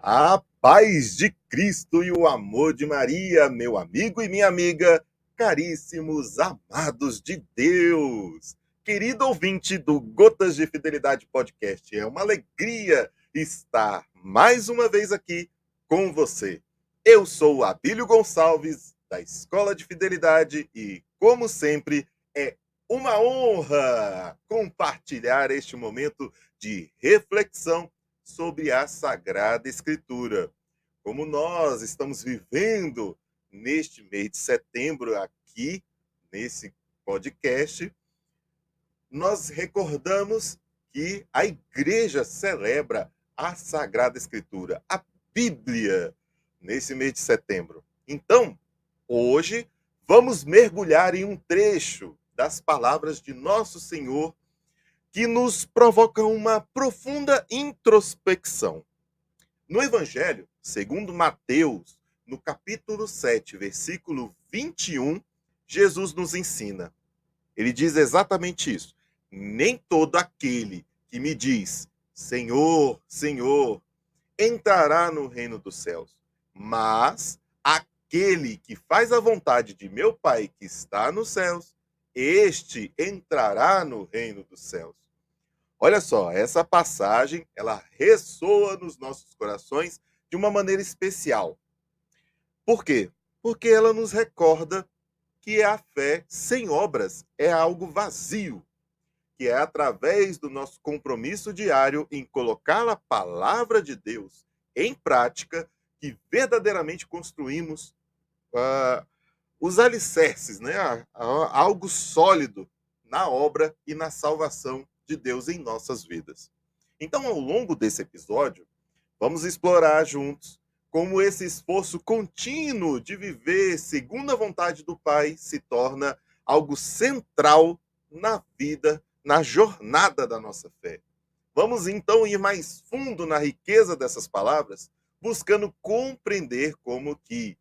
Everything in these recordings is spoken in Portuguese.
A paz de Cristo e o amor de Maria, meu amigo e minha amiga, caríssimos amados de Deus. Querido ouvinte do Gotas de Fidelidade Podcast, é uma alegria estar mais uma vez aqui com você. Eu sou o Abílio Gonçalves, da Escola de Fidelidade, e, como sempre, é uma honra compartilhar este momento de reflexão sobre a Sagrada Escritura. Como nós estamos vivendo neste mês de setembro aqui, nesse podcast, nós recordamos que a igreja celebra a Sagrada Escritura, a Bíblia, nesse mês de setembro. Então, hoje, vamos mergulhar em um trecho das palavras de Nosso Senhor que nos provocam uma profunda introspecção. No Evangelho, segundo Mateus, no capítulo 7, versículo 21, Jesus nos ensina. Ele diz exatamente isso. Nem todo aquele que me diz, Senhor, Senhor, entrará no reino dos céus, mas aquele que faz a vontade de meu Pai que está nos céus, este entrará no reino dos céus. Olha só, essa passagem, ela ressoa nos nossos corações de uma maneira especial. Por quê? Porque ela nos recorda que a fé sem obras é algo vazio, que é através do nosso compromisso diário em colocar a palavra de Deus em prática que verdadeiramente construímos os alicerces, né? Algo sólido na obra e na salvação de Deus em nossas vidas. Então, ao longo desse episódio, vamos explorar juntos como esse esforço contínuo de viver segundo a vontade do Pai se torna algo central na vida, na jornada da nossa fé. Vamos então ir mais fundo na riqueza dessas palavras, buscando compreender como que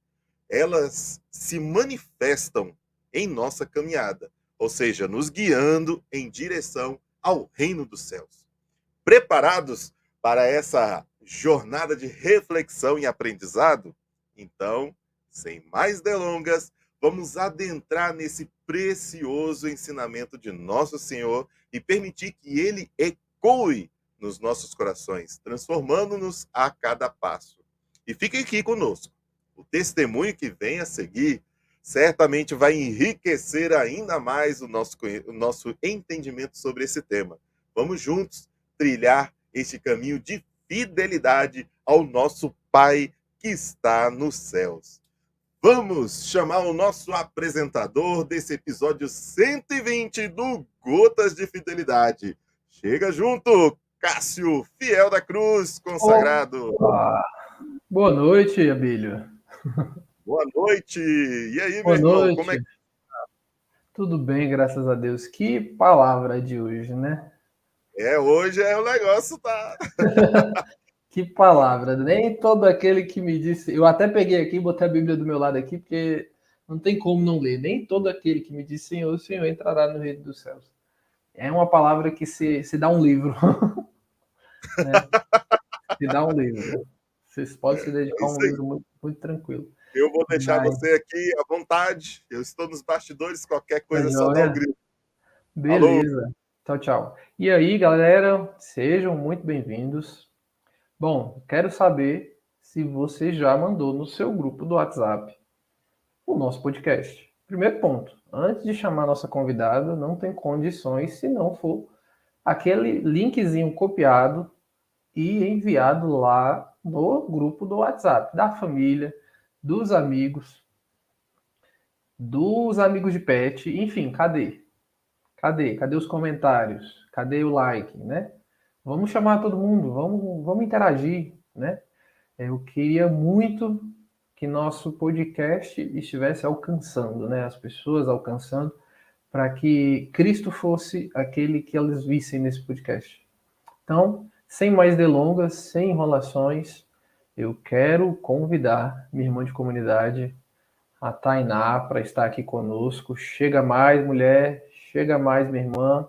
elas se manifestam em nossa caminhada, ou seja, nos guiando em direção ao reino dos céus. Preparados para essa jornada de reflexão e aprendizado? Então, sem mais delongas, vamos adentrar nesse precioso ensinamento de Nosso Senhor e permitir que ele ecoe nos nossos corações, transformando-nos a cada passo. E fiquem aqui conosco. O testemunho que vem a seguir certamente vai enriquecer ainda mais o nosso entendimento sobre esse tema. Vamos juntos trilhar este caminho de fidelidade ao nosso Pai que está nos céus. Vamos chamar o nosso apresentador desse episódio 120 do Gotas de Fidelidade. Chega junto, Cássio Fiel da Cruz, consagrado. Opa! Boa noite, Abílio. Boa noite. E aí, Boa meu irmão, noite. como é que... Tudo bem, graças a Deus. Que palavra de hoje, né? Hoje o negócio tá... Que palavra. Nem todo aquele que me disse... Eu até peguei aqui, botei a Bíblia do meu lado aqui, porque não tem como não ler. Nem todo aquele que me diz Senhor, Senhor, entrará no reino dos céus. É uma palavra que se dá um livro. Né? Se dá um livro. Vocês podem se dedicar a um livro muito, muito tranquilo. Eu vou deixar você aqui à vontade. Eu estou nos bastidores, qualquer coisa só dá um grito. Beleza. Alô? Tchau, tchau. E aí, galera, sejam muito bem-vindos. Bom, quero saber se você já mandou no seu grupo do WhatsApp o nosso podcast. Primeiro ponto, antes de chamar a nossa convidada, não tem condições se não for aquele linkzinho copiado e enviado lá no grupo do WhatsApp, da família, dos amigos de pet, enfim, cadê? Cadê os comentários? Cadê o like, né? Vamos chamar todo mundo, vamos interagir, né? Eu queria muito que nosso podcast estivesse alcançando, né? As pessoas alcançando, para que Cristo fosse aquele que elas vissem nesse podcast. Então, sem mais delongas, sem enrolações, eu quero convidar minha irmã de comunidade, a Tainá, para estar aqui conosco. Chega mais, mulher, chega mais, minha irmã.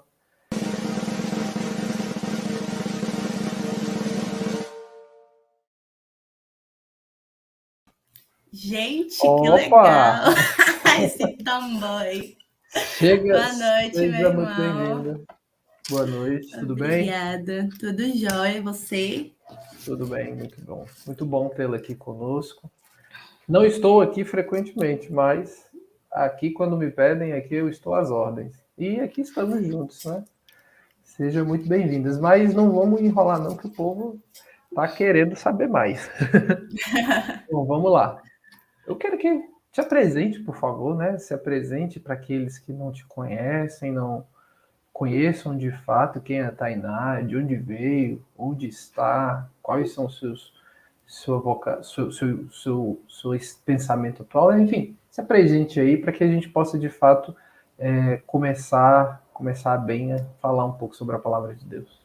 Gente, que Opa! legal! Esse também. Chega, Boa noite, meu seja muito irmão. bem-vinda. Boa noite, tudo bem? Obrigada. Tudo jóia, e você? Tudo bem, muito bom. Muito bom tê-la aqui conosco. Não estou aqui frequentemente, mas aqui quando me pedem, aqui eu estou às ordens. E aqui estamos juntos, né? Sejam muito bem-vindas. Mas não vamos enrolar não, que o povo está querendo saber mais. Bom, vamos lá. Eu quero que te apresente, por favor, né? Se apresente para aqueles que não te conhecem, não conheçam de fato quem é a Tainá, de onde veio, onde está, quais são seu pensamento atual, enfim, se apresente aí para que a gente possa de fato começar bem a falar um pouco sobre a palavra de Deus.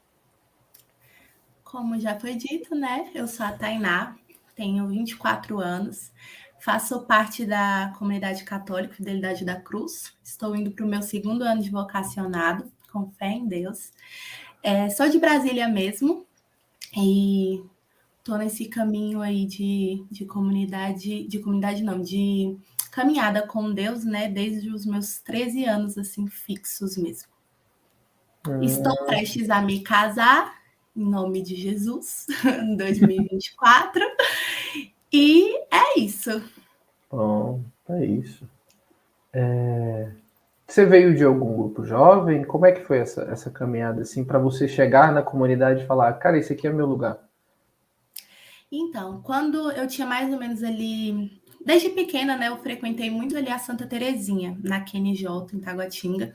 Como já foi dito, né? Eu sou a Tainá, tenho 24 anos, faço parte da comunidade católica Fidelidade da Cruz, estou indo para o meu 2º ano de vocacionado, com fé em Deus. Sou de Brasília mesmo e estou nesse caminho aí de caminhada com Deus, né? Desde os meus 13 anos, assim, fixos mesmo. Estou prestes a me casar, em nome de Jesus, em 2024. E é isso. Bom, é isso. Você veio de algum grupo jovem? Como é que foi essa caminhada, assim, para você chegar na comunidade e falar, cara, esse aqui é meu lugar? Então, quando eu tinha mais ou menos ali... Desde pequena, né, eu frequentei muito ali a Santa Terezinha, na QNJ, em Taguatinga.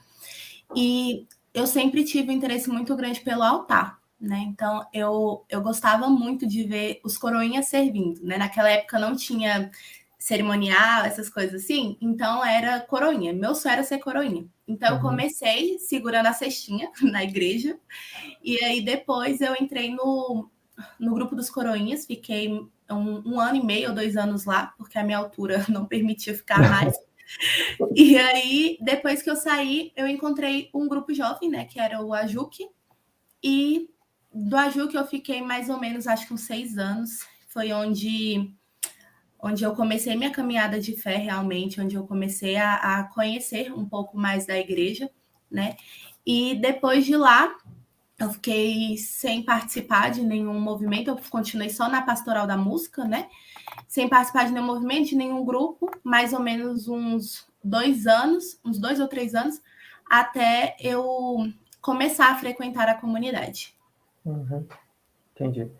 E eu sempre tive um interesse muito grande pelo altar, né? Então, eu gostava muito de ver os coroinhas servindo, né? Naquela época não tinha cerimonial, essas coisas assim, então era coroinha. Meu sonho era ser coroinha. Então, eu comecei segurando a cestinha na igreja, e aí depois eu entrei no grupo dos coroinhas, fiquei um ano e meio ou 2 anos lá, porque a minha altura não permitia ficar mais. E aí, depois que eu saí, eu encontrei um grupo jovem, né, que era o Ajuque, e do Ajuque eu fiquei mais ou menos, acho que uns 6 anos, foi onde eu comecei minha caminhada de fé realmente, onde eu comecei a conhecer um pouco mais da igreja, né, e depois de lá, eu fiquei sem participar de nenhum movimento, eu continuei só na pastoral da música, né, sem participar de nenhum movimento, de nenhum grupo, mais ou menos uns 2 anos, uns 2 ou 3 anos, até eu começar a frequentar a comunidade. Entendi.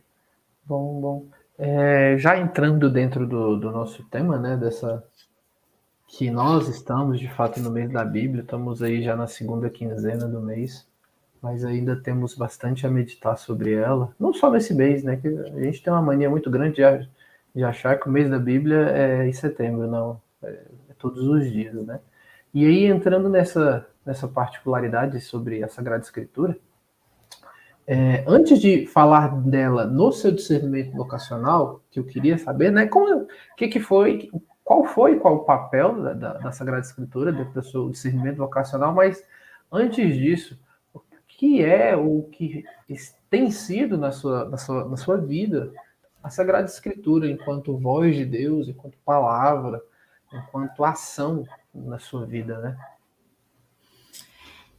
Bom. Já entrando dentro do nosso tema, né, que nós estamos, de fato, no mês da Bíblia, estamos aí já na 2ª quinzena do mês, mas ainda temos bastante a meditar sobre ela, não só nesse mês, né, que a gente tem uma mania muito grande de achar que o mês da Bíblia é em setembro, não, é todos os dias, né. E aí, entrando nessa particularidade sobre a Sagrada Escritura, antes de falar dela no seu discernimento vocacional, que eu queria saber, né, qual o papel da Sagrada Escritura dentro do seu discernimento vocacional, mas antes disso, o que é o que tem sido na sua vida a Sagrada Escritura enquanto voz de Deus, enquanto palavra, enquanto ação na sua vida, né?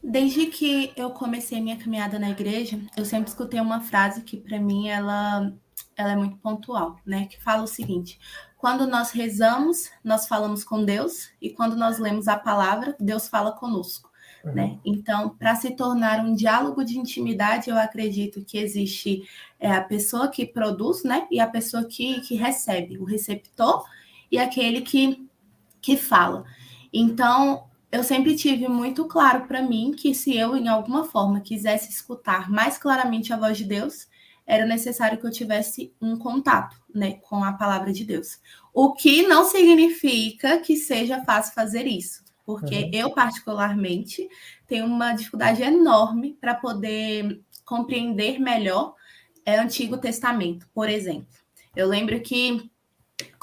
Desde que eu comecei minha caminhada na igreja, eu sempre escutei uma frase que para mim ela é muito pontual, né? Que fala o seguinte: quando nós rezamos, nós falamos com Deus, e quando nós lemos a palavra, Deus fala conosco, né? Então, para se tornar um diálogo de intimidade, eu acredito que existe a pessoa que produz, né? E a pessoa que recebe, o receptor e aquele que fala. Então, eu sempre tive muito claro para mim que se eu, em alguma forma, quisesse escutar mais claramente a voz de Deus, era necessário que eu tivesse um contato, né, com a palavra de Deus. O que não significa que seja fácil fazer isso, porque eu, particularmente, tenho uma dificuldade enorme para poder compreender melhor o Antigo Testamento, por exemplo. Eu lembro que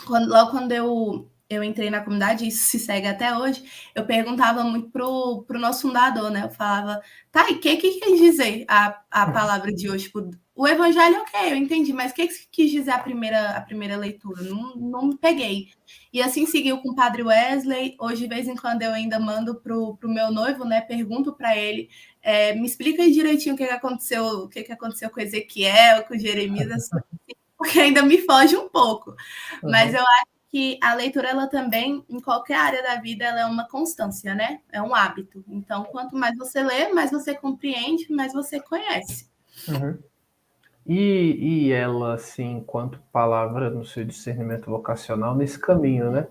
logo quando eu entrei na comunidade, isso se segue até hoje, eu perguntava muito pro nosso fundador, né? Eu falava, tá, e o que quer dizer a palavra de hoje o evangelho, ok, eu entendi, mas o que quis dizer a primeira leitura? Não me peguei. E assim seguiu com o Padre Wesley. Hoje, de vez em quando, eu ainda mando pro meu noivo, né? Pergunto para ele, me explica aí direitinho o que aconteceu com Ezequiel, com Jeremias, porque ainda me foge um pouco. Mas eu acho que a leitura, ela também, em qualquer área da vida, ela é uma constância, né? É um hábito. Então, quanto mais você lê, mais você compreende, mais você conhece. Uhum. E ela, assim, enquanto palavra no seu discernimento vocacional, nesse caminho, né?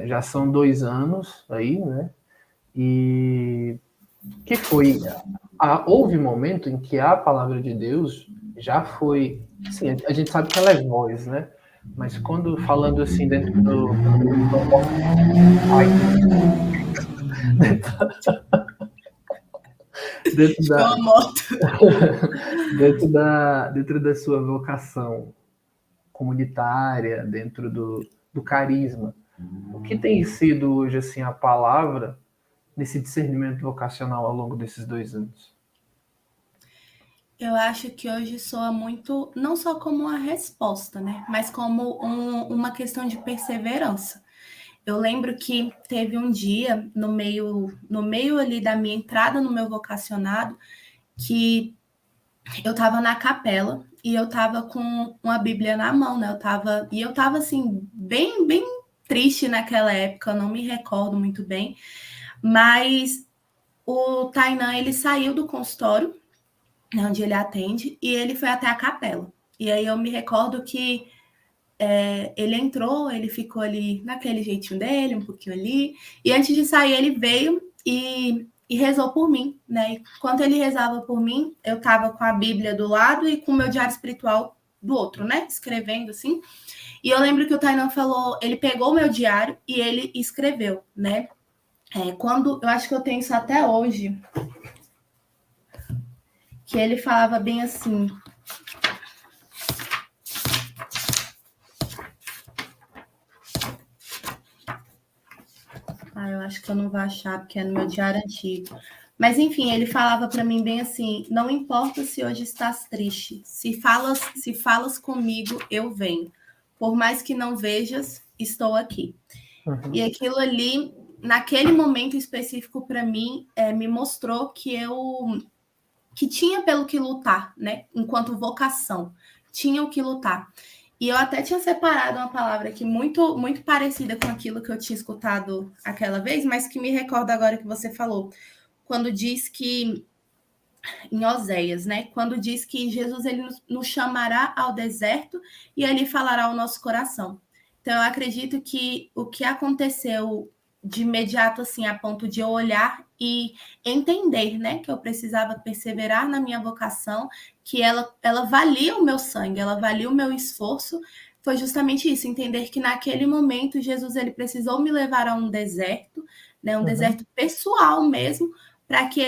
Já são 2 anos aí, né? E que foi... houve momento em que a palavra de Deus já foi... Assim, a gente sabe que ela é voz, né? Mas quando falando assim dentro do dentro da, dentro da sua vocação comunitária, dentro do carisma, o que tem sido hoje assim a palavra nesse discernimento vocacional ao longo desses 2 anos? Eu acho que hoje soa muito, não só como uma resposta, né? Mas como uma questão de perseverança. Eu lembro que teve um dia, no meio ali da minha entrada no meu vocacionado, que eu estava na capela e eu estava com uma Bíblia na mão, né? Eu estava assim, bem triste naquela época, eu não me recordo muito bem, mas o Tainan, ele saiu do consultório, onde ele atende, e ele foi até a capela. E aí eu me recordo que ele entrou, ele ficou ali naquele jeitinho dele, um pouquinho ali, e antes de sair ele veio e rezou por mim, né? E enquanto ele rezava por mim, eu estava com a Bíblia do lado e com o meu diário espiritual do outro, né? Escrevendo assim. E eu lembro que o Tainan falou, ele pegou o meu diário e ele escreveu, né? Eu acho que eu tenho isso até hoje, que ele falava bem assim: eu acho que eu não vou achar, porque é no meu diário antigo. Mas, enfim, ele falava para mim bem assim: não importa se hoje estás triste, se falas comigo, eu venho. Por mais que não vejas, estou aqui. Uhum. E aquilo ali, naquele momento específico para mim, me mostrou que tinha pelo que lutar, né? Enquanto vocação, tinha o que lutar. E eu até tinha separado uma palavra aqui muito, muito parecida com aquilo que eu tinha escutado aquela vez, mas que me recorda agora que você falou, quando diz que, em Oséias, né? Quando diz que Jesus ele nos chamará ao deserto e ali falará ao nosso coração. Então, eu acredito que o que aconteceu de imediato, assim, a ponto de eu olhar e entender, né, que eu precisava perseverar na minha vocação, que ela valia o meu sangue, ela valia o meu esforço, foi justamente isso, entender que naquele momento Jesus ele precisou me levar a um deserto, né, deserto pessoal mesmo, para que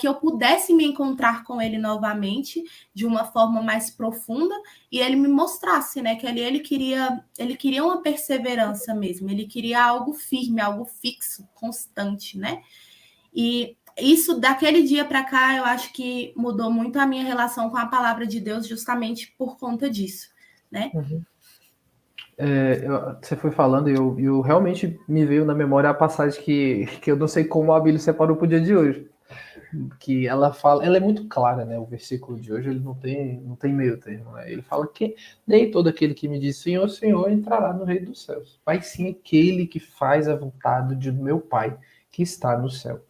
eu pudesse me encontrar com ele novamente de uma forma mais profunda e ele me mostrasse, né, que ele queria uma perseverança mesmo, ele queria algo firme, algo fixo, constante, né? E isso daquele dia para cá, eu acho que mudou muito a minha relação com a palavra de Deus justamente por conta disso, né? Uhum. Você foi falando e eu realmente me veio na memória a passagem que eu não sei como a Bíblia separou para o dia de hoje. Que ela fala, ela é muito clara, né? O versículo de hoje ele não tem meio termo, né? Ele fala que nem todo aquele que me diz Senhor, Senhor entrará no reino dos céus, mas sim aquele que faz a vontade de meu Pai que está no céu.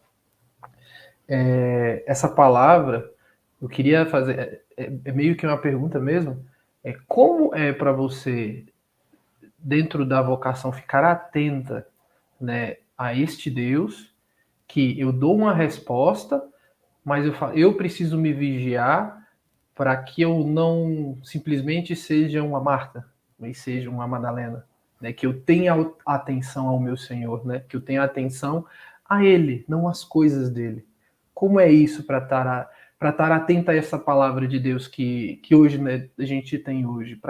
Essa palavra eu queria fazer é meio que uma pergunta mesmo. Como é para você dentro da vocação ficar atenta, né, a este Deus que eu dou uma resposta, mas eu preciso me vigiar para que eu não simplesmente seja uma Marta, mas seja uma Madalena, né? Que eu tenha atenção ao meu Senhor, né? Que eu tenha atenção a Ele, não às coisas dele. Como é isso para estar atenta a essa palavra de Deus que hoje, né, a gente tem hoje?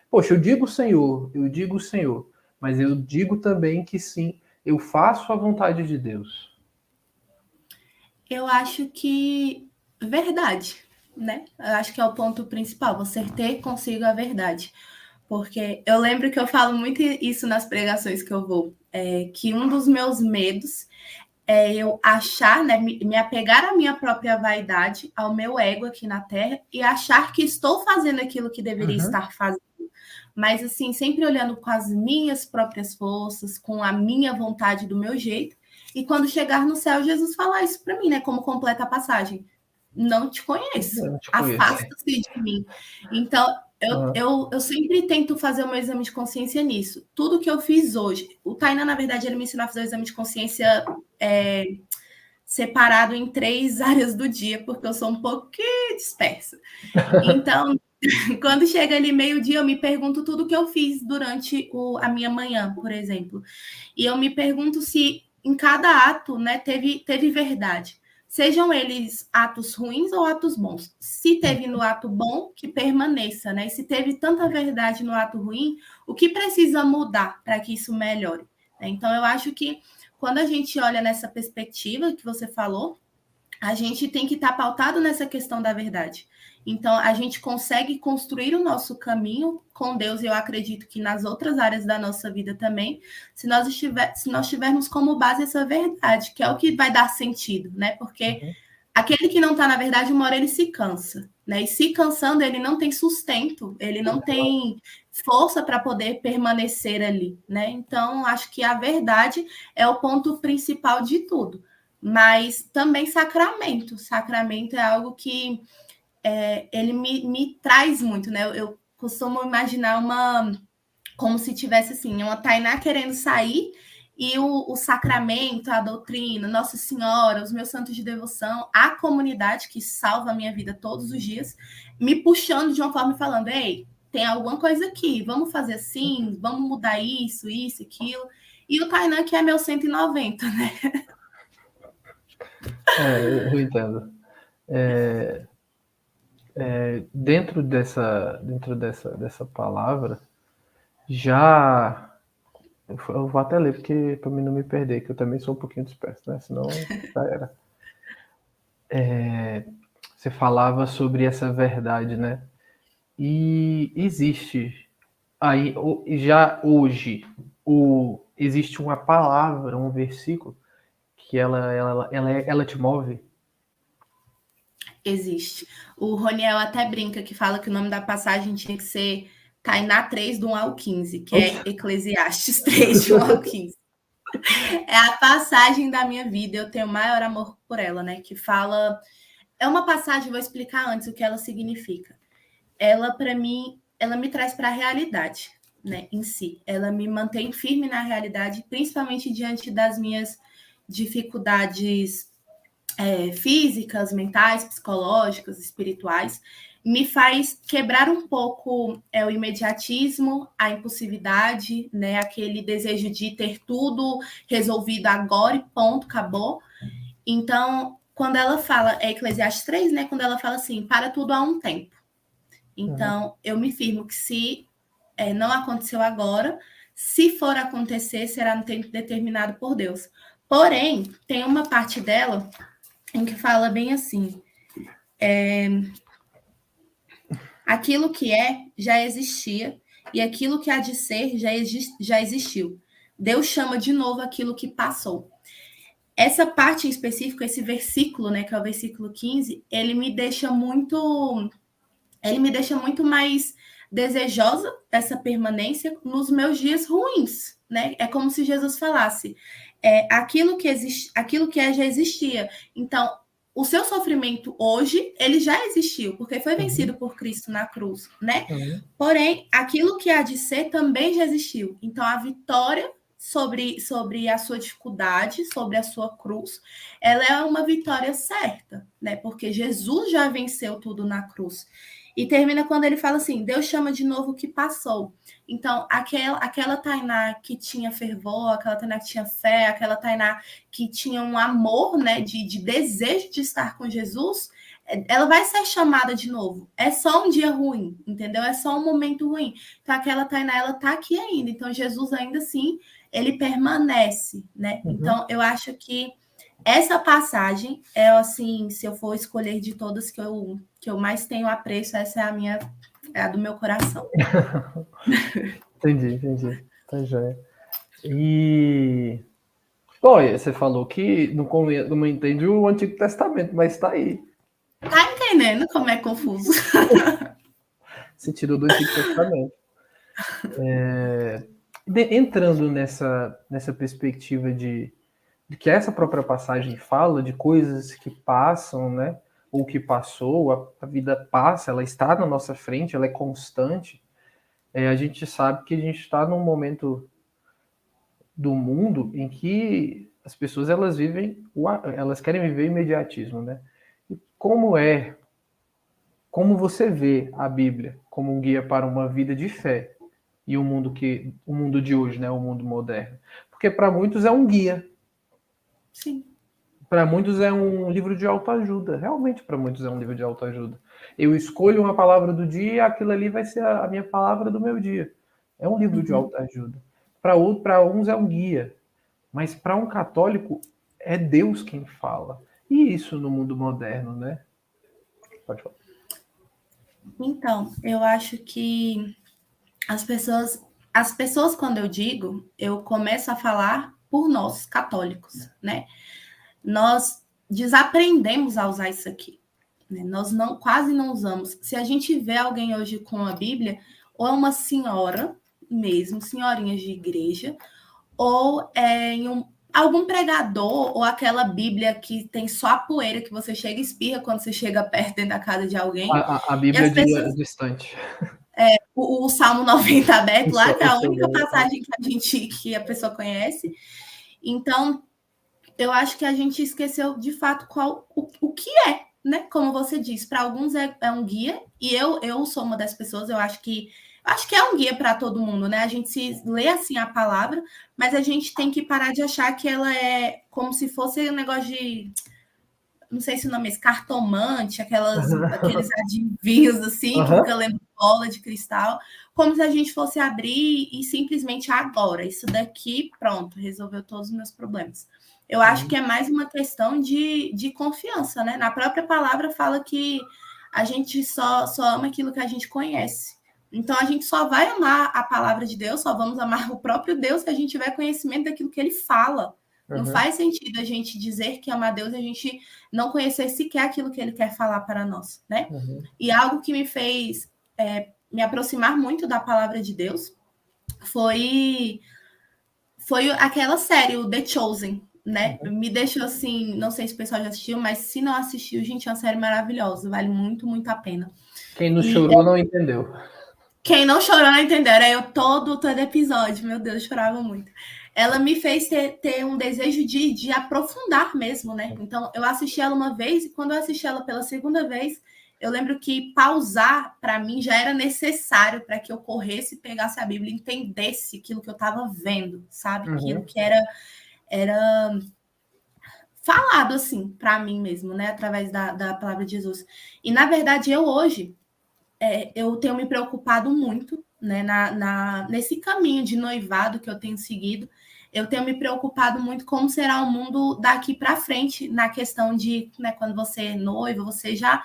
Poxa, eu digo Senhor, mas eu digo também que sim, eu faço a vontade de Deus. Eu acho que verdade. né? Eu acho que é o ponto principal, você ter consigo a verdade. Porque eu lembro que eu falo muito isso nas pregações que eu vou, que um dos meus medos é eu achar, né, me apegar à minha própria vaidade, ao meu ego aqui na Terra, e achar que estou fazendo aquilo que deveria estar fazendo. Mas, assim, sempre olhando com as minhas próprias forças, com a minha vontade, do meu jeito. E quando chegar no céu, Jesus falar isso para mim, né? Como completa a passagem. Não te conheço, Eu não te conheço. afasta-se de mim. Então, eu sempre tento fazer o meu exame de consciência nisso. Tudo que eu fiz hoje. O Tainá, na verdade, ele me ensinou a fazer o exame de consciência separado em 3 áreas do dia, porque eu sou um pouquinho dispersa. Então, quando chega ali meio-dia, eu me pergunto tudo que eu fiz durante a minha manhã, por exemplo. E eu me pergunto se em cada ato, né, teve verdade. Sejam eles atos ruins ou atos bons. Se teve no ato bom, que permaneça, né? E se teve tanta verdade no ato ruim, o que precisa mudar para que isso melhore? Então, eu acho que quando a gente olha nessa perspectiva que você falou, a gente tem que estar pautado nessa questão da verdade. Então, a gente consegue construir o nosso caminho com Deus, e eu acredito que nas outras áreas da nossa vida também, se nós tivermos como base essa verdade, que é o que vai dar sentido, né? Porque aquele que não está na verdade, uma hora ele se cansa, né? E se cansando, ele não tem sustento, ele não tem força para poder permanecer ali, né? Então, acho que a verdade é o ponto principal de tudo. Mas também sacramento. Sacramento é algo que ele me traz muito, né? Eu costumo imaginar como se tivesse assim, uma Tainá querendo sair e o sacramento, a doutrina, Nossa Senhora, os meus santos de devoção, a comunidade que salva a minha vida todos os dias, me puxando de uma forma e falando, ei, tem alguma coisa aqui, vamos fazer assim, vamos mudar isso, aquilo. E o Tainá que é meu 190, né? Eu entendo. Dentro dessa palavra, já eu vou até ler porque para mim não me perder, que eu também sou um pouquinho disperso, né? Senão já era. Você falava sobre essa verdade, né? E existe aí já hoje existe uma palavra, um versículo que ela te move. Existe. O Roniel até brinca que fala que o nome da passagem tinha que ser Tainá 3, do 1 ao 15, que é Eclesiastes 3, de 1 ao 15. É a passagem da minha vida, eu tenho maior amor por ela, né? Que fala. É uma passagem, vou explicar antes o que ela significa. Ela, para mim, ela me traz para a realidade, né? Em si. Ela me mantém firme na realidade, principalmente diante das minhas dificuldades físicas, mentais, psicológicas, espirituais, me faz quebrar um pouco o imediatismo, a impulsividade, né? Aquele desejo de ter tudo resolvido agora e ponto, acabou. Então, quando ela fala, Eclesiastes 3, né? Quando ela fala assim, para tudo há um tempo. Então, eu me firmo que se não aconteceu agora, se for acontecer, será no tempo determinado por Deus. Porém, tem uma parte dela em que fala bem assim, aquilo que já existia, e aquilo que há de ser já existiu. Deus chama de novo aquilo que passou. Essa parte em específico, esse versículo, né, que é o versículo 15, ele me deixa muito mais desejosa dessa permanência nos meus dias ruins, né? É como se Jesus falasse, aquilo que existe, aquilo que já existia. Então, o seu sofrimento hoje, ele já existiu, porque foi vencido por Cristo na cruz, né? Porém, aquilo que há de ser também já existiu. Então, a vitória sobre a sua dificuldade, sobre a sua cruz, ela é uma vitória certa, né? Porque Jesus já venceu tudo na cruz. E termina quando ele fala assim, Deus chama de novo o que passou. Então, aquela Tainá que tinha fervor, aquela Tainá que tinha fé, aquela Tainá que tinha um amor, né, de desejo de estar com Jesus, ela vai ser chamada de novo. É só um dia ruim, entendeu? É só um momento ruim. Então, aquela Tainá, ela tá aqui ainda. Então, Jesus ainda assim, ele permanece, né? Então, eu acho que Essa passagem é, assim, se eu for escolher de todas que eu mais tenho apreço, essa é a do meu coração. Entendi. Tá joia. E... Olha, você falou que não entende o Antigo Testamento, mas está aí. Tá entendendo como é confuso? Você tirou do Antigo Testamento. Entrando nessa perspectiva de que essa própria passagem fala de coisas que passam, né? Ou que passou, a vida passa, ela está na nossa frente, ela é constante. A gente sabe que a gente está num momento do mundo em que as pessoas elas querem viver imediatismo, né? E como você vê a Bíblia como um guia para uma vida de fé e o mundo de hoje, né, o mundo moderno? Porque para muitos é um guia. Sim. Para muitos é um livro de autoajuda. Realmente, para muitos é um livro de autoajuda. Eu escolho uma palavra do dia e aquilo ali vai ser a minha palavra do meu dia. É um livro de autoajuda. Para uns é um guia. Mas para um católico, é Deus quem fala. E isso no mundo moderno, né? Pode falar. Então, eu acho que as pessoas, quando eu digo, eu começo a falar por nós, católicos, né? Nós desaprendemos a usar isso aqui. Né? Nós quase não usamos. Se a gente vê alguém hoje com a Bíblia, ou é uma senhora mesmo, senhorinha de igreja, ou é algum pregador, ou aquela Bíblia que tem só a poeira que você chega e espirra quando você chega perto dentro da casa de alguém. A Bíblia de distante. O Salmo 90 aberto lá, que é a única passagem que a pessoa conhece. Então, eu acho que a gente esqueceu de fato o que é, né? Como você disse, para alguns é um guia, e eu sou uma das pessoas, eu acho que é um guia para todo mundo, né? A gente se lê assim a palavra, mas a gente tem que parar de achar que ela é como se fosse um negócio de, não sei se o nome é cartomante, aqueles adivinhos assim, que fica lendo bola de cristal, como se a gente fosse abrir e simplesmente agora, isso daqui, pronto, resolveu todos os meus problemas. Eu acho que é mais uma questão de confiança, né? Na própria palavra fala que a gente só ama aquilo que a gente conhece. Então, a gente só vai amar a palavra de Deus, só vamos amar o próprio Deus se a gente tiver conhecimento daquilo que ele fala. Não faz sentido a gente dizer que ama a Deus e a gente não conhecer sequer aquilo que ele quer falar para nós, né? E algo que me fez me aproximar muito da palavra de Deus foi aquela série, o The Chosen, né? Me deixou assim, não sei se o pessoal já assistiu, mas se não assistiu, gente, é uma série maravilhosa, vale muito, muito a pena. Quem não chorou não entendeu. Quem não chorou não entendeu, era eu todo episódio, meu Deus, eu chorava muito. Ela me fez ter um desejo de aprofundar mesmo, né? Então, eu assisti ela uma vez, e quando eu assisti ela pela segunda vez, eu lembro que pausar, para mim, já era necessário para que eu corresse, pegasse a Bíblia e entendesse aquilo que eu estava vendo, sabe? Aquilo que era falado, assim, para mim mesmo, né? Através da palavra de Jesus. E, na verdade, eu hoje, eu tenho me preocupado muito, né? Nesse caminho de noivado que eu tenho seguido, eu tenho me preocupado muito como será o mundo daqui para frente, na questão de, né, quando você é noiva, você já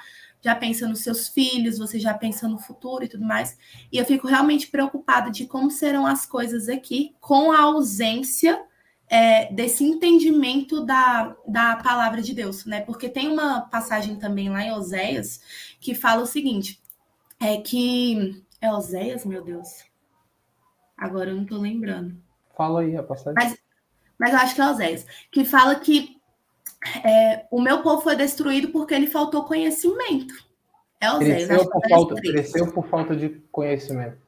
pensa nos seus filhos, você já pensa no futuro e tudo mais. E eu fico realmente preocupada de como serão as coisas aqui com a ausência desse entendimento da palavra de Deus, né? Porque tem uma passagem também lá em Oséias que fala o seguinte, é Oséias, meu Deus? Agora eu não tô lembrando. Fala aí a passagem. Mas eu acho que é Oséias, que fala que o meu povo foi destruído porque ele faltou conhecimento. É Oséias. Cresceu por falta de conhecimento.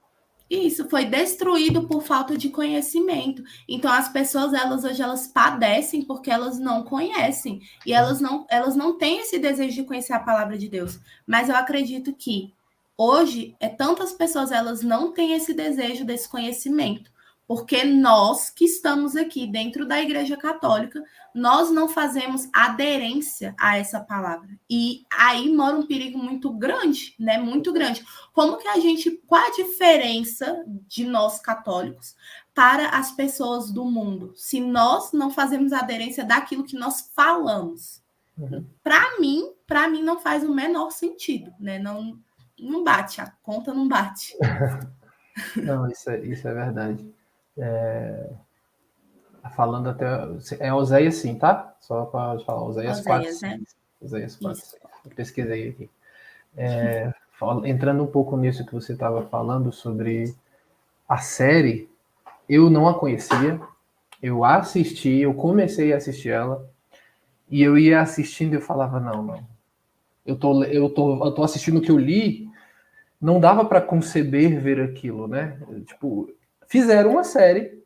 Isso, foi destruído por falta de conhecimento. Então, as pessoas, hoje, elas padecem porque elas não conhecem. E elas não têm esse desejo de conhecer a palavra de Deus. Mas eu acredito que hoje, tantas pessoas, elas não têm esse desejo desse conhecimento. Porque nós que estamos aqui dentro da Igreja Católica, nós não fazemos aderência a essa palavra. E aí mora um perigo muito grande, né? Muito grande. Qual a diferença de nós católicos para as pessoas do mundo se nós não fazemos aderência daquilo que nós falamos? Uhum. Para mim não faz o menor sentido, né? Não bate, a conta não bate. Não, isso é verdade. Falando até. É Oséias sim, tá? Só para falar, Oséias 4. Oséias, né? Oséias 4. Isso. Eu pesquisei aqui. Entrando um pouco nisso que você estava falando sobre a série, eu não a conhecia. Eu comecei a assistir ela, e eu ia assistindo e eu falava, não. Eu tô assistindo o que eu li, não dava para conceber ver aquilo, né? Tipo, fizeram uma série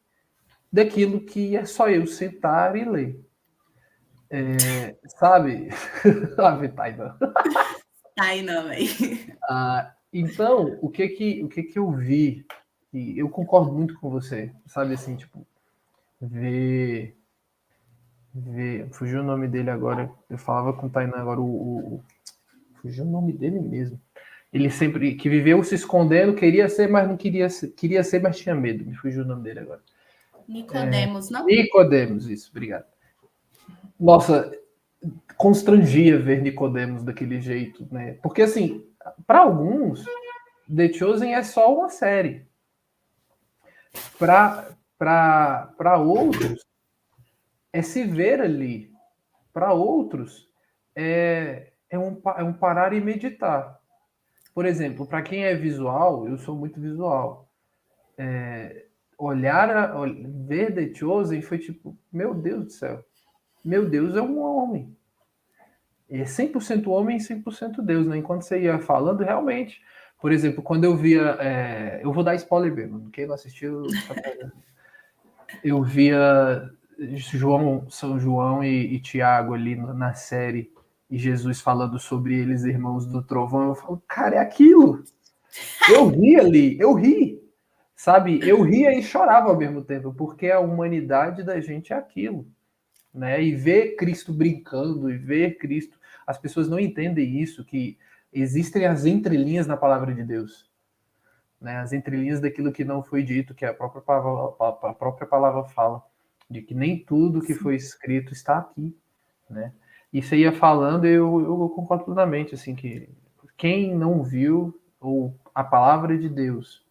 daquilo que é só eu sentar e ler. Sabe? Sabe, Tainá? Ai, não, velho. Então, o que eu vi, e eu concordo muito com você, sabe, assim, tipo, ver, fugiu o nome dele agora, eu falava com o Tainá agora, fugiu o nome dele mesmo. Ele sempre, que viveu se escondendo, queria ser, mas não queria ser, mas tinha medo, me fugiu o nome dele agora. Nicodemos, não? Nicodemos, isso, obrigado. Nossa, constrangia ver Nicodemos daquele jeito, né? Porque, assim, para alguns, The Chosen é só uma série. Para outros, é se ver ali. Para outros, é um parar e meditar. Por exemplo, para quem é visual, eu sou muito visual. Ver The Chosen foi tipo, meu Deus do céu. Meu Deus é um homem. É 100% homem e 100% Deus, né? Enquanto você ia falando, realmente. Por exemplo, quando eu via... eu vou dar spoiler mesmo. Quem não assistiu... Eu via São João e Tiago ali na série, e Jesus falando sobre eles, irmãos do trovão. Eu falo, cara, é aquilo. Eu ri ali, eu ri. Sabe? Eu ria e chorava ao mesmo tempo, porque a humanidade da gente é aquilo. Né? E ver Cristo brincando, e ver Cristo... As pessoas não entendem isso, que existem as entrelinhas na palavra de Deus. Né? As entrelinhas daquilo que não foi dito, que a própria palavra fala, de que nem tudo que foi escrito está aqui. Né? E você ia falando, eu concordo plenamente, assim, que quem não viu ou a palavra de Deus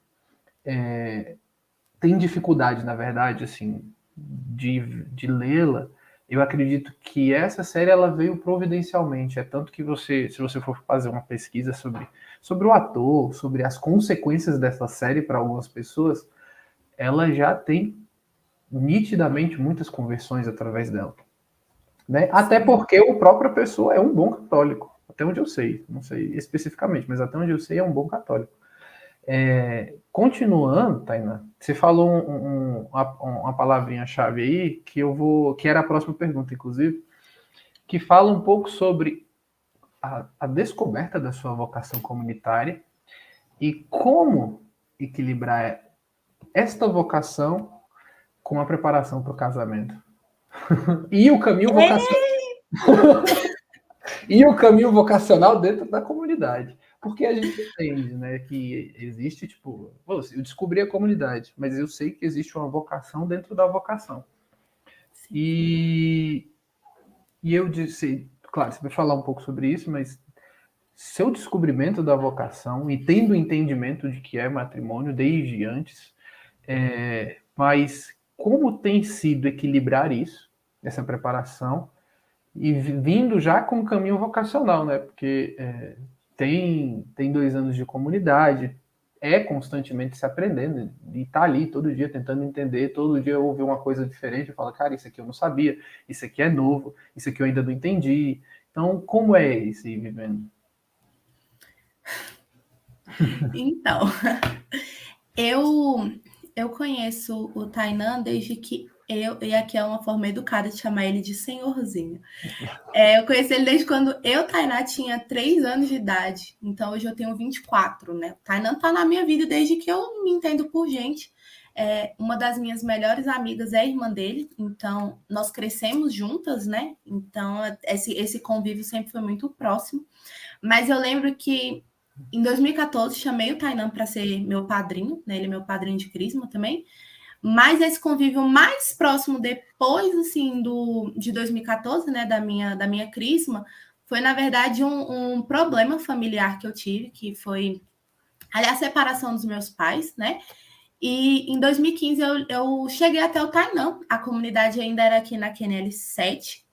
tem dificuldade, na verdade, assim, de lê-la. Eu acredito que essa série ela veio providencialmente. É tanto que se você for fazer uma pesquisa sobre o ator, sobre as consequências dessa série para algumas pessoas, ela já tem nitidamente muitas conversões através dela. Né? Até porque o próprio pessoa é um bom católico. Até onde eu sei. Não sei especificamente, mas até onde eu sei é um bom católico. Continuando, Tainá, você falou uma palavrinha-chave aí que era a próxima pergunta, inclusive, que fala um pouco sobre a descoberta da sua vocação comunitária e como equilibrar esta vocação com a preparação para o casamento. E o caminho vocacional. E o caminho vocacional dentro da comunidade. Porque a gente entende, né, que existe, tipo... Eu descobri a comunidade, mas eu sei que existe uma vocação dentro da vocação. E eu disse... Claro, você vai falar um pouco sobre isso, mas seu descobrimento da vocação e tendo o entendimento de que é matrimônio desde antes, mas como tem sido equilibrar isso, essa preparação, e vindo já com o caminho vocacional, né? Porque tem 2 anos de comunidade, constantemente se aprendendo, e tá ali todo dia tentando entender, todo dia ouvir uma coisa diferente, e fala, cara, isso aqui eu não sabia, isso aqui é novo, isso aqui eu ainda não entendi. Então, como é esse vivendo? Então, eu conheço o Tainan desde que e aqui é uma forma educada de chamar ele de senhorzinho. Eu conheci ele desde quando Tainá, tinha 3 anos de idade. Então, hoje eu tenho 24, né? O Tainan tá na minha vida desde que eu me entendo por gente. Uma das minhas melhores amigas é a irmã dele. Então, nós crescemos juntas, né? Então, esse convívio sempre foi muito próximo. Mas eu lembro que em 2014 chamei o Tainan para ser meu padrinho, né? Ele é meu padrinho de crisma também. Mas esse convívio mais próximo depois, assim, de 2014, né, da minha crisma, foi, na verdade, um problema familiar que eu tive, que foi, aliás, a separação dos meus pais, né? E em 2015 eu cheguei até o Tainã, a comunidade ainda era aqui na QNL 7,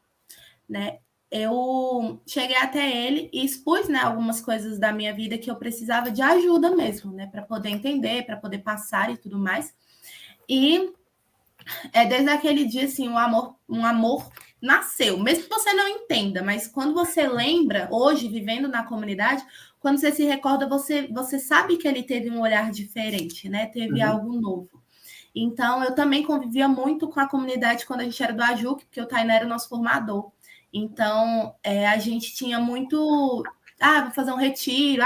né? Eu cheguei até ele e expus, né, algumas coisas da minha vida que eu precisava de ajuda mesmo, né, para poder entender, para poder passar e tudo mais. E desde aquele dia, assim, um amor nasceu, mesmo que você não entenda, mas quando você lembra, hoje, vivendo na comunidade, quando você se recorda, você sabe que ele teve um olhar diferente, né? Teve algo novo. Então, eu também convivia muito com a comunidade quando a gente era do Ajuc, porque o Tainá era o nosso formador. Então, a gente tinha muito... vou fazer um retiro,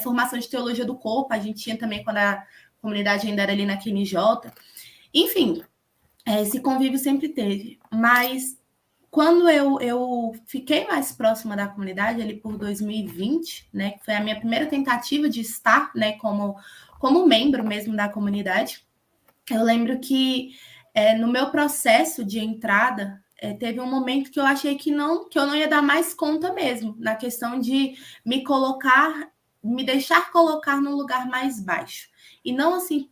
formação de teologia do corpo, a gente tinha também quando a comunidade ainda era ali na QNJ. Enfim, esse convívio sempre teve. Mas quando eu fiquei mais próxima da comunidade, ali por 2020, né, que foi a minha primeira tentativa de estar, né, como membro mesmo da comunidade, eu lembro que no meu processo de entrada, teve um momento que eu achei que eu não ia dar mais conta mesmo, na questão de me deixar colocar num lugar mais baixo. E não assim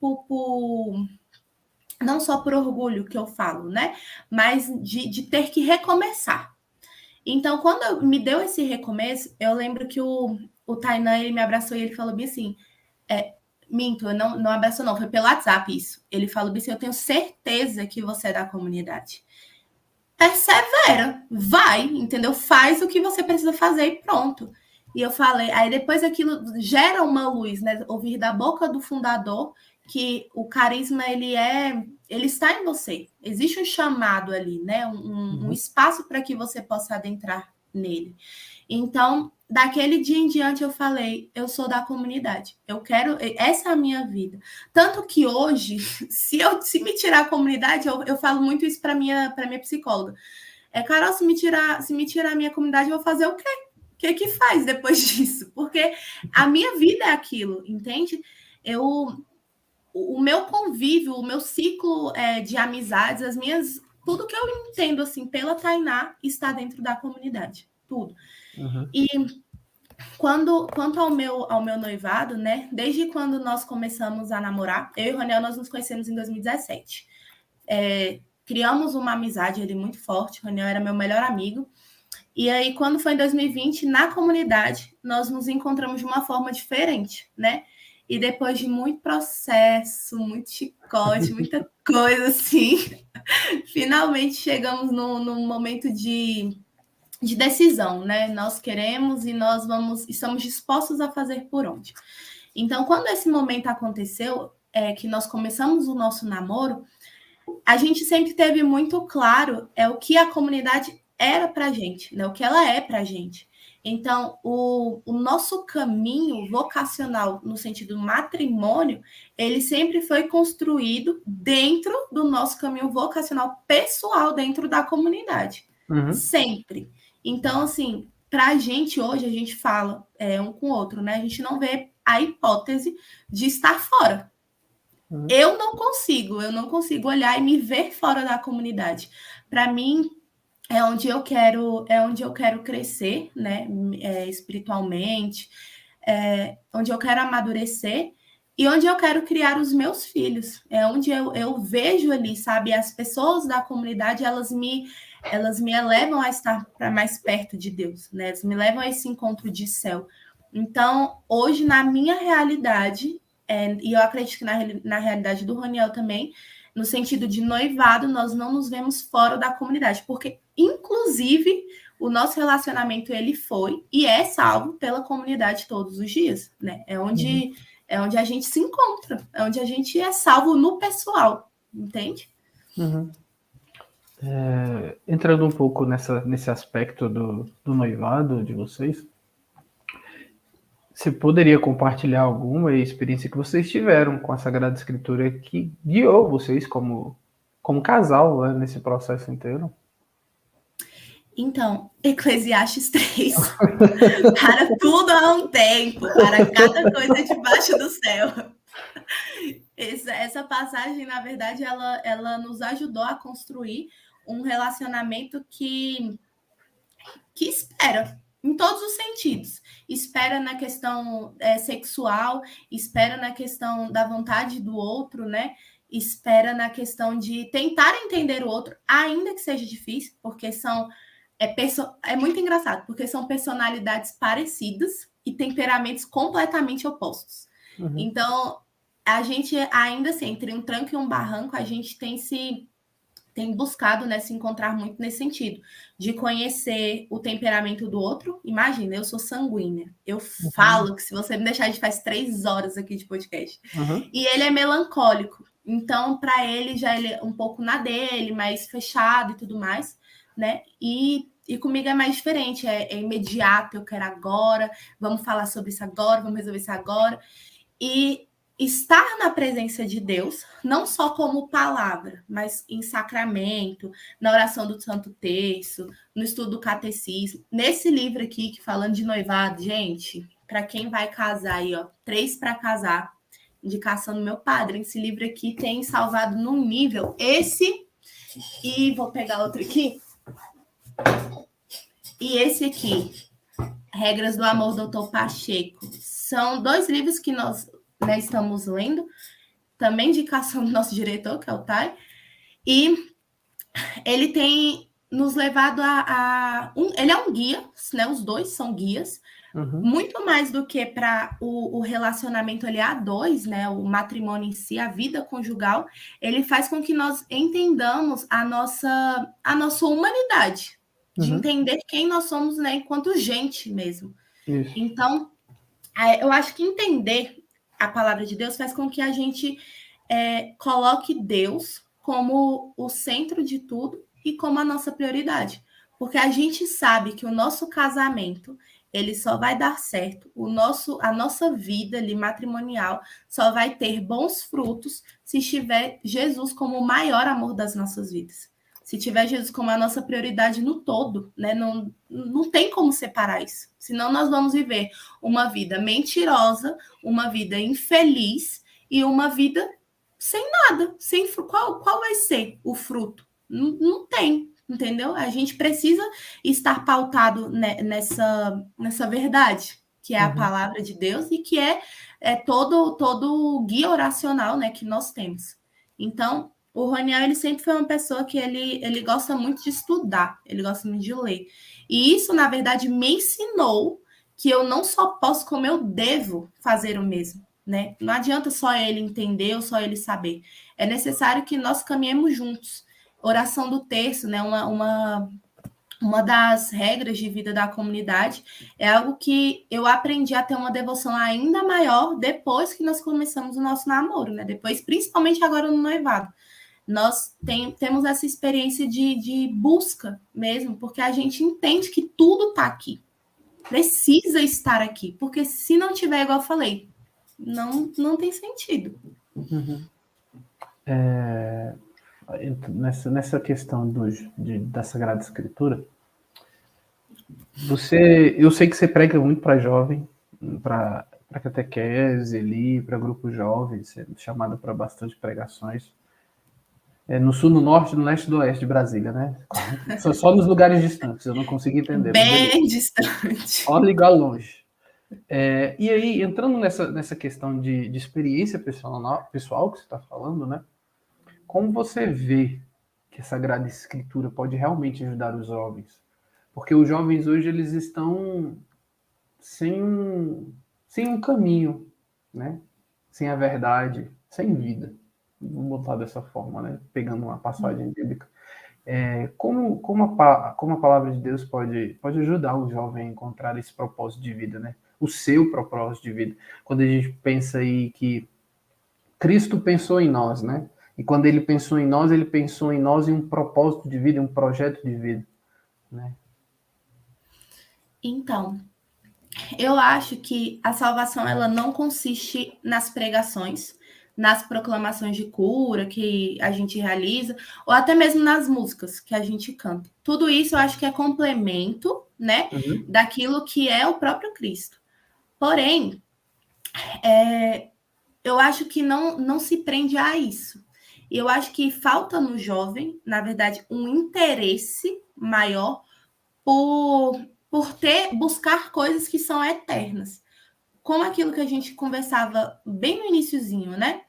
não só por orgulho que eu falo, né? Mas de ter que recomeçar. Então, quando me deu esse recomeço, eu lembro que o Tainan, ele me abraçou e ele falou bem assim, minto, eu não abraçou não, foi pelo WhatsApp isso. Ele falou bem assim, eu tenho certeza que você é da comunidade. Persevera, vai, entendeu? Faz o que você precisa fazer e pronto. E eu falei, aí depois aquilo gera uma luz, né? Ouvir da boca do fundador que o carisma ele está em você. Existe um chamado ali, né? Um espaço para que você possa adentrar nele. Então, daquele dia em diante eu falei, eu sou da comunidade. Eu quero, essa é a minha vida. Tanto que hoje, se me tirar a comunidade, eu falo muito isso para minha psicóloga. Carol, se me tirar a minha comunidade, eu vou fazer o quê? O que faz depois disso? Porque a minha vida é aquilo, entende? O meu convívio, o meu ciclo de amizades, tudo que eu entendo assim pela Tainá está dentro da comunidade, tudo. E quanto ao meu noivado, né? Desde quando nós começamos a namorar, eu e o Raniel, nós nos conhecemos em 2017. Criamos uma amizade ali muito forte. O Raniel era meu melhor amigo. E aí, quando foi em 2020, na comunidade, nós nos encontramos de uma forma diferente, né? E depois de muito processo, muito chicote, muita coisa assim, finalmente chegamos num momento de decisão, né? Nós queremos e estamos dispostos a fazer por onde. Então, quando esse momento aconteceu, que nós começamos o nosso namoro, a gente sempre teve muito claro o que a comunidade era para a gente, né? O que ela é para a gente. Então, o nosso caminho vocacional no sentido matrimônio, ele sempre foi construído dentro do nosso caminho vocacional pessoal dentro da comunidade. Sempre. Então, assim, para a gente hoje, a gente fala um com o outro, né? A gente não vê a hipótese de estar fora. Eu não consigo olhar e me ver fora da comunidade. Para mim, é onde eu quero crescer, né? Espiritualmente, onde eu quero amadurecer e onde eu quero criar os meus filhos. É onde eu vejo ali, sabe? As pessoas da comunidade, elas me elevam a estar mais perto de Deus, né? Elas me levam a esse encontro de céu. Então, hoje, na minha realidade, e eu acredito que na realidade do Raniel também, no sentido de noivado, nós não nos vemos fora da comunidade, porque, inclusive, o nosso relacionamento, ele foi e é salvo pela comunidade todos os dias, né? É onde a gente se encontra, é onde a gente é salvo no pessoal, entende? Entrando um pouco nesse aspecto do noivado de vocês, você poderia compartilhar alguma experiência que vocês tiveram com a Sagrada Escritura que guiou vocês como casal, né, nesse processo inteiro? Então, Eclesiastes 3. Para tudo há um tempo, para cada coisa debaixo do céu. essa passagem, na verdade, ela nos ajudou a construir um relacionamento que espera, em todos os sentidos. Espera na questão sexual, espera na questão da vontade do outro, né? Espera na questão de tentar entender o outro, ainda que seja difícil, porque é muito engraçado, porque são personalidades parecidas e temperamentos completamente opostos. Uhum. Então, a gente ainda assim, entre um tranco e um barranco, a gente tem buscado, né, se encontrar muito nesse sentido, de conhecer o temperamento do outro. Imagina, eu sou sanguínea. Eu falo que se você me deixar, a gente faz 3 horas aqui de podcast. Uhum. E ele é melancólico. Então, para ele, ele é um pouco na dele, mais fechado e tudo mais, né? E comigo é mais diferente, é imediato, eu quero agora, vamos falar sobre isso agora, vamos resolver isso agora. E estar na presença de Deus, não só como palavra, mas em sacramento, na oração do Santo Terço, no estudo do catecismo. Nesse livro aqui, que falando de noivado, gente, para quem vai casar aí, ó, 3 para casar, indicação do meu padre. Esse livro aqui tem salvado num nível, esse, e vou pegar outro aqui, e esse aqui, Regras do Amor, Dr. Pacheco. São 2 livros que nós, né, estamos lendo, também indicação do nosso diretor, que é o Thay, e ele tem nos levado ele é um guia, né? Os 2 são guias, muito mais do que para o relacionamento ali A2, né? O matrimônio em si, a vida conjugal, ele faz com que nós entendamos a nossa humanidade, de entender quem nós somos, né? Enquanto gente mesmo. Isso. Então, eu acho que entender a palavra de Deus faz com que a gente coloque Deus como o centro de tudo e como a nossa prioridade. Porque a gente sabe que o nosso casamento, ele só vai dar certo, a nossa vida ali, matrimonial só vai ter bons frutos se tiver Jesus como o maior amor das nossas vidas. Se tiver Jesus como a nossa prioridade no todo, né? Não tem como separar isso. Senão nós vamos viver uma vida mentirosa, uma vida infeliz e uma vida sem nada. Sem qual vai ser o fruto? Não tem, entendeu? A gente precisa estar pautado nessa verdade, que é a palavra de Deus e que é todo o guia oracional, né, que nós temos. Então, o Roniel, ele sempre foi uma pessoa que ele gosta muito de estudar, ele gosta muito de ler. E isso, na verdade, me ensinou que eu não só posso, como eu devo fazer o mesmo, né? Não adianta só ele entender ou só ele saber. É necessário que nós caminhemos juntos. Oração do terço, né? Uma das regras de vida da comunidade é algo que eu aprendi a ter uma devoção ainda maior depois que nós começamos o nosso namoro, né? Depois, principalmente agora no noivado. Nós temos essa experiência de busca mesmo, porque a gente entende que tudo está aqui. Precisa estar aqui, porque se não tiver, igual eu falei, não tem sentido. Nessa questão da Sagrada Escritura, eu sei que você prega muito para jovem, para catequese ali, para grupo jovem, você é chamado para bastante pregações. No sul, no norte, no leste e do oeste de Brasília, né? Só nos lugares distantes, eu não consegui entender. Bem distante. Olha ligar longe. E aí, entrando nessa questão de experiência pessoal que você está falando, né? Como você vê que a Sagrada Escritura pode realmente ajudar os jovens? Porque os jovens hoje, eles estão sem um caminho, né? Sem a verdade, sem vida. Vou botar dessa forma, né? Pegando uma passagem bíblica. Como a palavra de Deus pode ajudar o jovem a encontrar esse propósito de vida, né? O seu propósito de vida. Quando a gente pensa aí que Cristo pensou em nós, né? E quando ele pensou em nós em um propósito de vida, um projeto de vida, né? Então, eu acho que a salvação, ela não consiste nas pregações, nas proclamações de cura que a gente realiza, ou até mesmo nas músicas que a gente canta. Tudo isso eu acho que é complemento, né, daquilo que é o próprio Cristo. Porém, eu acho que não se prende a isso. E eu acho que falta no jovem, na verdade, um interesse maior por buscar coisas que são eternas. Como aquilo que a gente conversava bem no iniciozinho, né?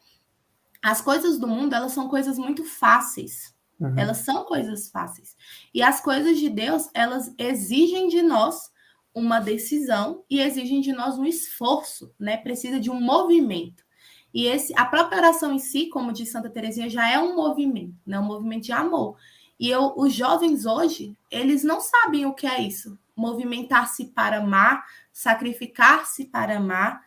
As coisas do mundo, elas são coisas muito fáceis. Uhum. Elas são coisas fáceis. E as coisas de Deus, elas exigem de nós uma decisão e exigem de nós um esforço, né? Precisa de um movimento. E a própria oração em si, como diz Santa Teresinha, já é um movimento, né? Um movimento de amor. E os jovens hoje, eles não sabem o que é isso. Movimentar-se para amar, sacrificar-se para amar,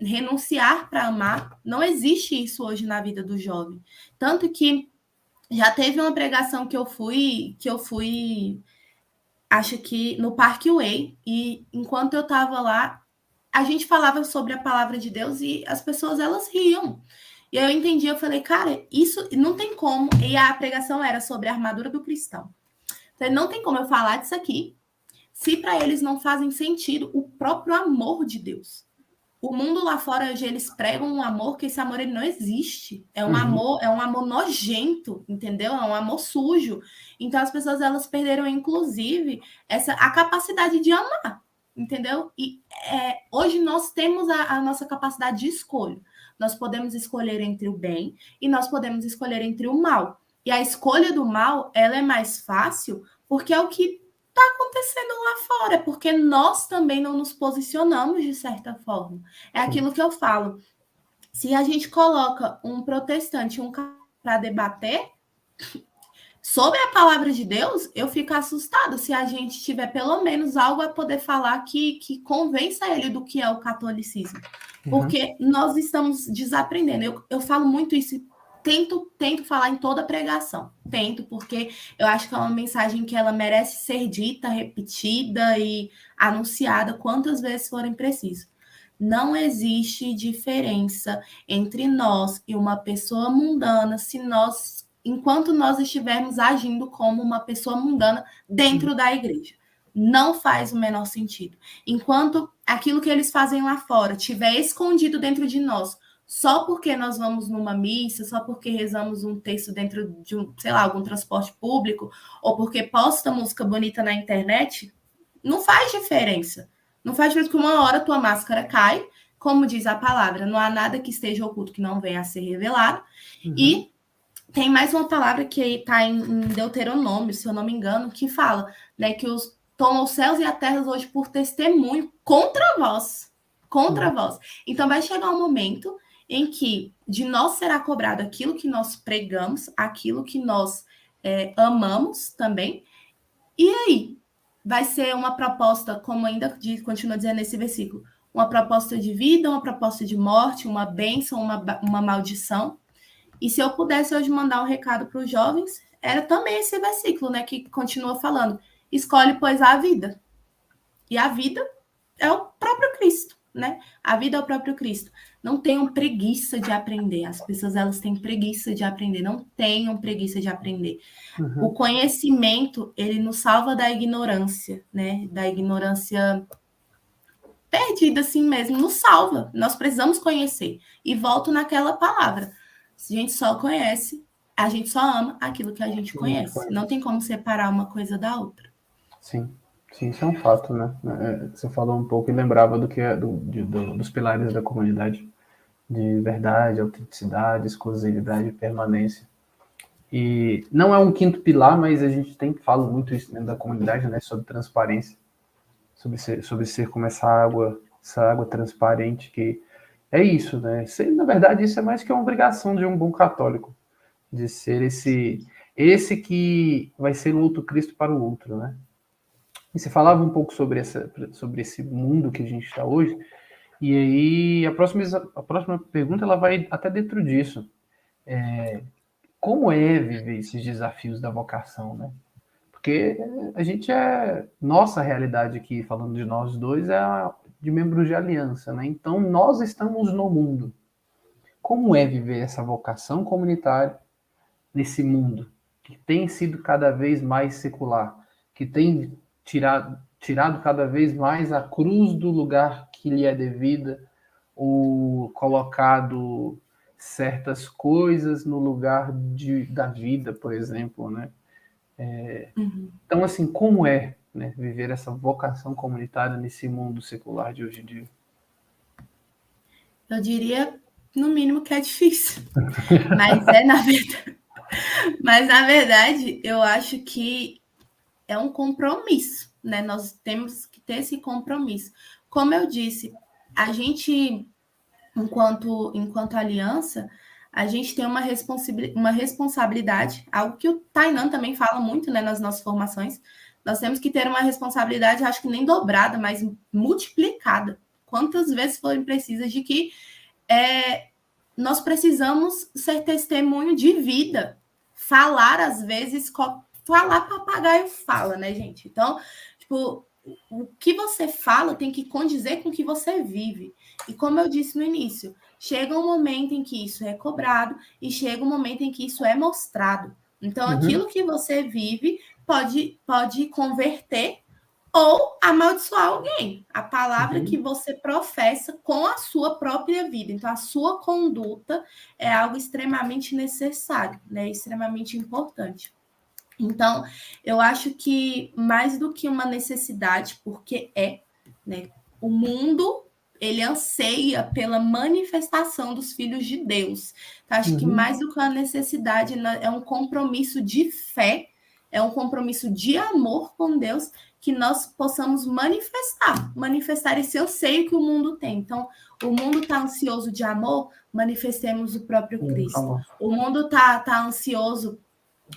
renunciar para amar. Não existe isso hoje na vida do jovem. Tanto que já teve uma pregação que eu fui, acho que no Parque Way, e enquanto eu estava lá, a gente falava sobre a palavra de Deus e as pessoas, elas riam. E aí eu entendi, eu falei, cara, isso não tem como. E a pregação era sobre a armadura do cristão. Então, não tem como eu falar disso aqui se para eles não fazem sentido o próprio amor de Deus. O mundo lá fora, hoje, eles pregam um amor que esse amor ele não existe. É um amor nojento, entendeu? É um amor sujo. Então as pessoas elas perderam, inclusive, a capacidade de amar, entendeu? E hoje nós temos a nossa capacidade de escolha. Nós podemos escolher entre o bem e nós podemos escolher entre o mal. E a escolha do mal, ela é mais fácil porque é o que está acontecendo lá fora, porque nós também não nos posicionamos de certa forma. É aquilo que eu falo. Se a gente coloca um protestante, um cara para debater sobre a palavra de Deus, eu fico assustado se a gente tiver pelo menos algo a poder falar que convença ele do que é o catolicismo. Porque nós estamos desaprendendo. Eu falo muito isso, tento falar em toda pregação. Tento, porque eu acho que é uma mensagem que ela merece ser dita, repetida e anunciada quantas vezes forem preciso. Não existe diferença entre nós e uma pessoa mundana enquanto nós estivermos agindo como uma pessoa mundana dentro da igreja. Não faz o menor sentido. Enquanto aquilo que eles fazem lá fora estiver escondido dentro de nós, só porque nós vamos numa missa, só porque rezamos um texto dentro de algum transporte público, ou porque posta música bonita na internet, não faz diferença. Não faz diferença que uma hora tua máscara cai, como diz a palavra, não há nada que esteja oculto que não venha a ser revelado. E tem mais uma palavra que está em Deuteronômio, se eu não me engano, que fala, né, que tomam os céus e a terra hoje por testemunho contra vós. Contra vós. Então vai chegar um momento em que de nós será cobrado aquilo que nós pregamos, aquilo que nós amamos também. E aí? Vai ser uma proposta, como ainda continua dizendo nesse versículo, uma proposta de vida, uma proposta de morte, uma bênção, uma maldição. E se eu pudesse hoje mandar um recado para os jovens, era também esse versículo, né, que continua falando, escolhe, pois, a vida. E a vida é o próprio Cristo, né? A vida é o próprio Cristo. Não tenham preguiça de aprender. As pessoas, elas têm preguiça de aprender. Não tenham preguiça de aprender. O conhecimento, ele nos salva da ignorância, né? Da ignorância perdida assim mesmo. Nos salva. Nós precisamos conhecer. E volto naquela palavra. Se a gente só conhece, a gente só ama aquilo que a gente conhece. Não tem como separar uma coisa da outra. Sim. Sim, isso é um fato, né? Você falou um pouco e lembrava do que é dos pilares da comunidade, de verdade, autenticidade, exclusividade e permanência. E não é um quinto pilar, mas a gente fala muito isso dentro da comunidade, né? Sobre transparência, sobre ser como essa água transparente, que é isso, né? Na verdade, isso é mais que uma obrigação de um bom católico, de ser esse que vai ser o outro Cristo para o outro, né? E você falava um pouco sobre esse mundo que a gente está hoje, e aí a próxima pergunta ela vai até dentro disso. Como é viver esses desafios da vocação, né? Porque nossa realidade aqui, falando de nós dois, é a de membros de aliança, né? Então, nós estamos no mundo. Como é viver essa vocação comunitária nesse mundo que tem sido cada vez mais secular, que tem tirado cada vez mais a cruz do lugar que lhe é devida, ou colocado certas coisas no lugar da vida, por exemplo, né? Então, assim, como é, né, viver essa vocação comunitária nesse mundo secular de hoje em dia? Eu diria, no mínimo, que é difícil. Mas, na verdade, eu acho que é um compromisso, né? Nós temos que ter esse compromisso. Como eu disse, a gente, enquanto aliança, a gente tem uma responsabilidade, algo que o Tainan também fala muito, né, nas nossas formações. Nós temos que ter uma responsabilidade, acho que nem dobrada, mas multiplicada. Quantas vezes forem precisas de que nós precisamos ser testemunho de vida. Falar, às vezes, falar papagaio fala, né, gente? Então, tipo, o que você fala tem que condizer com o que você vive. E como eu disse no início, chega um momento em que isso é cobrado e chega um momento em que isso é mostrado. Então, aquilo que você vive pode converter ou amaldiçoar alguém. A palavra que você professa com a sua própria vida. Então, a sua conduta é algo extremamente necessário, né? Extremamente importante. Então, eu acho que mais do que uma necessidade, porque né? O mundo, ele anseia pela manifestação dos filhos de Deus. Então, acho que mais do que uma necessidade, é um compromisso de fé, é um compromisso de amor com Deus, que nós possamos manifestar esse anseio que o mundo tem. Então, o mundo está ansioso de amor, manifestemos o próprio Cristo. O mundo está ansioso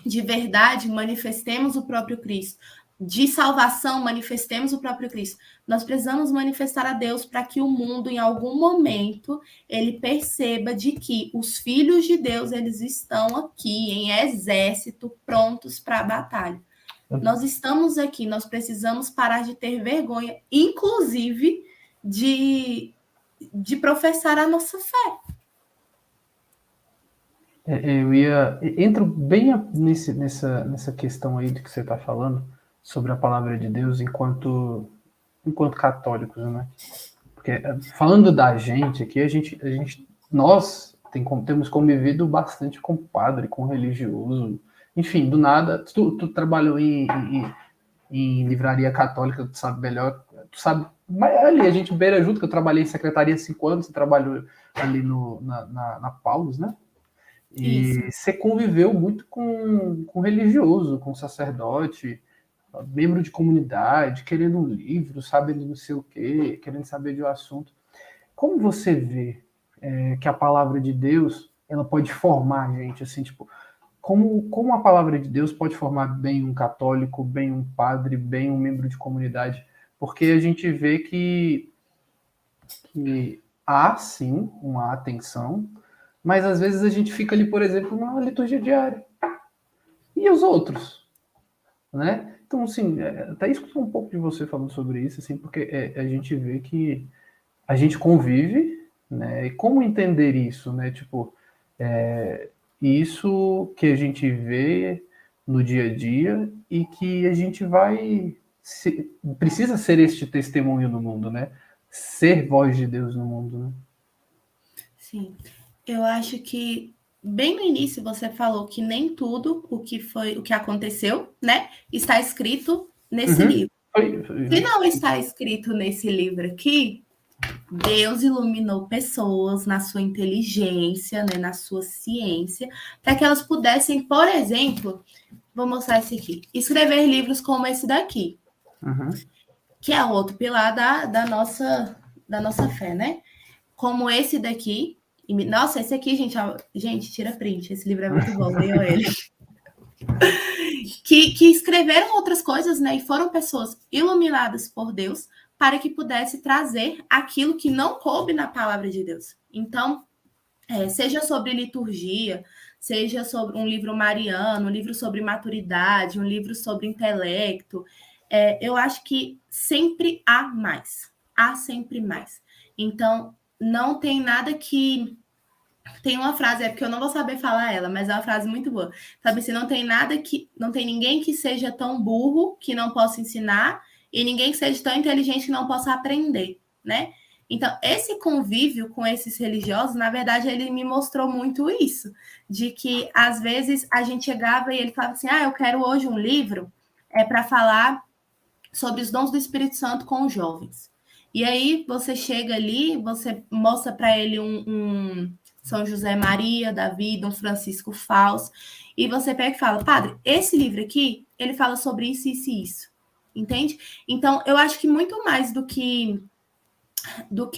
de verdade, manifestemos o próprio Cristo. De salvação, manifestemos o próprio Cristo. Nós precisamos manifestar a Deus para que o mundo, em algum momento, ele perceba de que os filhos de Deus, eles estão aqui em exército, prontos para a batalha. Nós estamos aqui, nós precisamos parar de ter vergonha, inclusive de professar a nossa fé. Entro bem nessa questão aí de que você está falando, sobre a palavra de Deus enquanto católicos, né? Porque, falando da gente aqui, nós temos convivido bastante com padre, com religioso, enfim, do nada. Tu trabalhou em livraria católica, tu sabe melhor, tu sabe, mas ali a gente beira junto, que eu trabalhei em secretaria há 5 anos, você trabalhou ali na Paulus, né? E isso. Você conviveu muito com religioso, com sacerdote, membro de comunidade, querendo um livro, sabendo não sei o quê, querendo saber de um assunto. Como você vê que a palavra de Deus, ela pode formar a gente, assim, tipo, como a palavra de Deus pode formar bem um católico, bem um padre, bem um membro de comunidade? Porque a gente vê que há, sim, uma atenção, mas às vezes a gente fica ali, por exemplo, na liturgia diária. E os outros? Né? Então, assim, até escutar um pouco de você falando sobre isso, assim, porque a gente vê que a gente convive, né? E como entender isso, né? Tipo, isso que a gente vê no dia a dia e que a gente precisa ser este testemunho no mundo, né? Ser voz de Deus no mundo, né? Sim. Eu acho que bem no início você falou que nem tudo o que aconteceu, né, está escrito nesse livro. Se não está escrito nesse livro aqui, Deus iluminou pessoas na sua inteligência, né, na sua ciência, para que elas pudessem, por exemplo, vou mostrar esse aqui, escrever livros como esse daqui, que é outro pilar da nossa fé, né? Como esse daqui. Nossa, esse aqui, gente, tira print. Esse livro é muito bom, leiam ele. que escreveram outras coisas, né? E foram pessoas iluminadas por Deus para que pudesse trazer aquilo que não coube na palavra de Deus. Então, seja sobre liturgia, seja sobre um livro mariano, um livro sobre maturidade, um livro sobre intelecto, eu acho que sempre há mais. Há sempre mais. Então, não tem nada que... Tem uma frase, porque eu não vou saber falar ela, mas é uma frase muito boa. Sabe, se não tem ninguém que seja tão burro que não possa ensinar e ninguém que seja tão inteligente que não possa aprender, né? Então, esse convívio com esses religiosos, na verdade, ele me mostrou muito isso, de que, às vezes, a gente chegava e ele falava assim, eu quero hoje um livro para falar sobre os dons do Espírito Santo com os jovens. E aí, você chega ali, você mostra para ele um São José Maria, Davi, Dom Francisco Fausto, e você pega e fala, padre, esse livro aqui, ele fala sobre isso, isso e isso. Entende? Então, eu acho que muito mais do que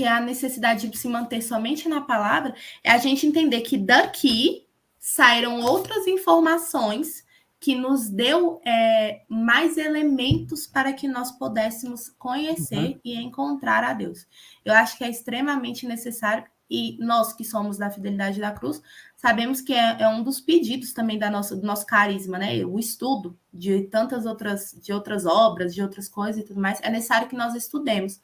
a necessidade de se manter somente na palavra, é a gente entender que daqui saíram outras informações que nos deu mais elementos para que nós pudéssemos conhecer e encontrar a Deus. Eu acho que é extremamente necessário, e nós que somos da Fidelidade da Cruz, sabemos que é um dos pedidos também do nosso carisma, né? O estudo de tantas outras obras, de outras coisas e tudo mais, é necessário que nós estudemos.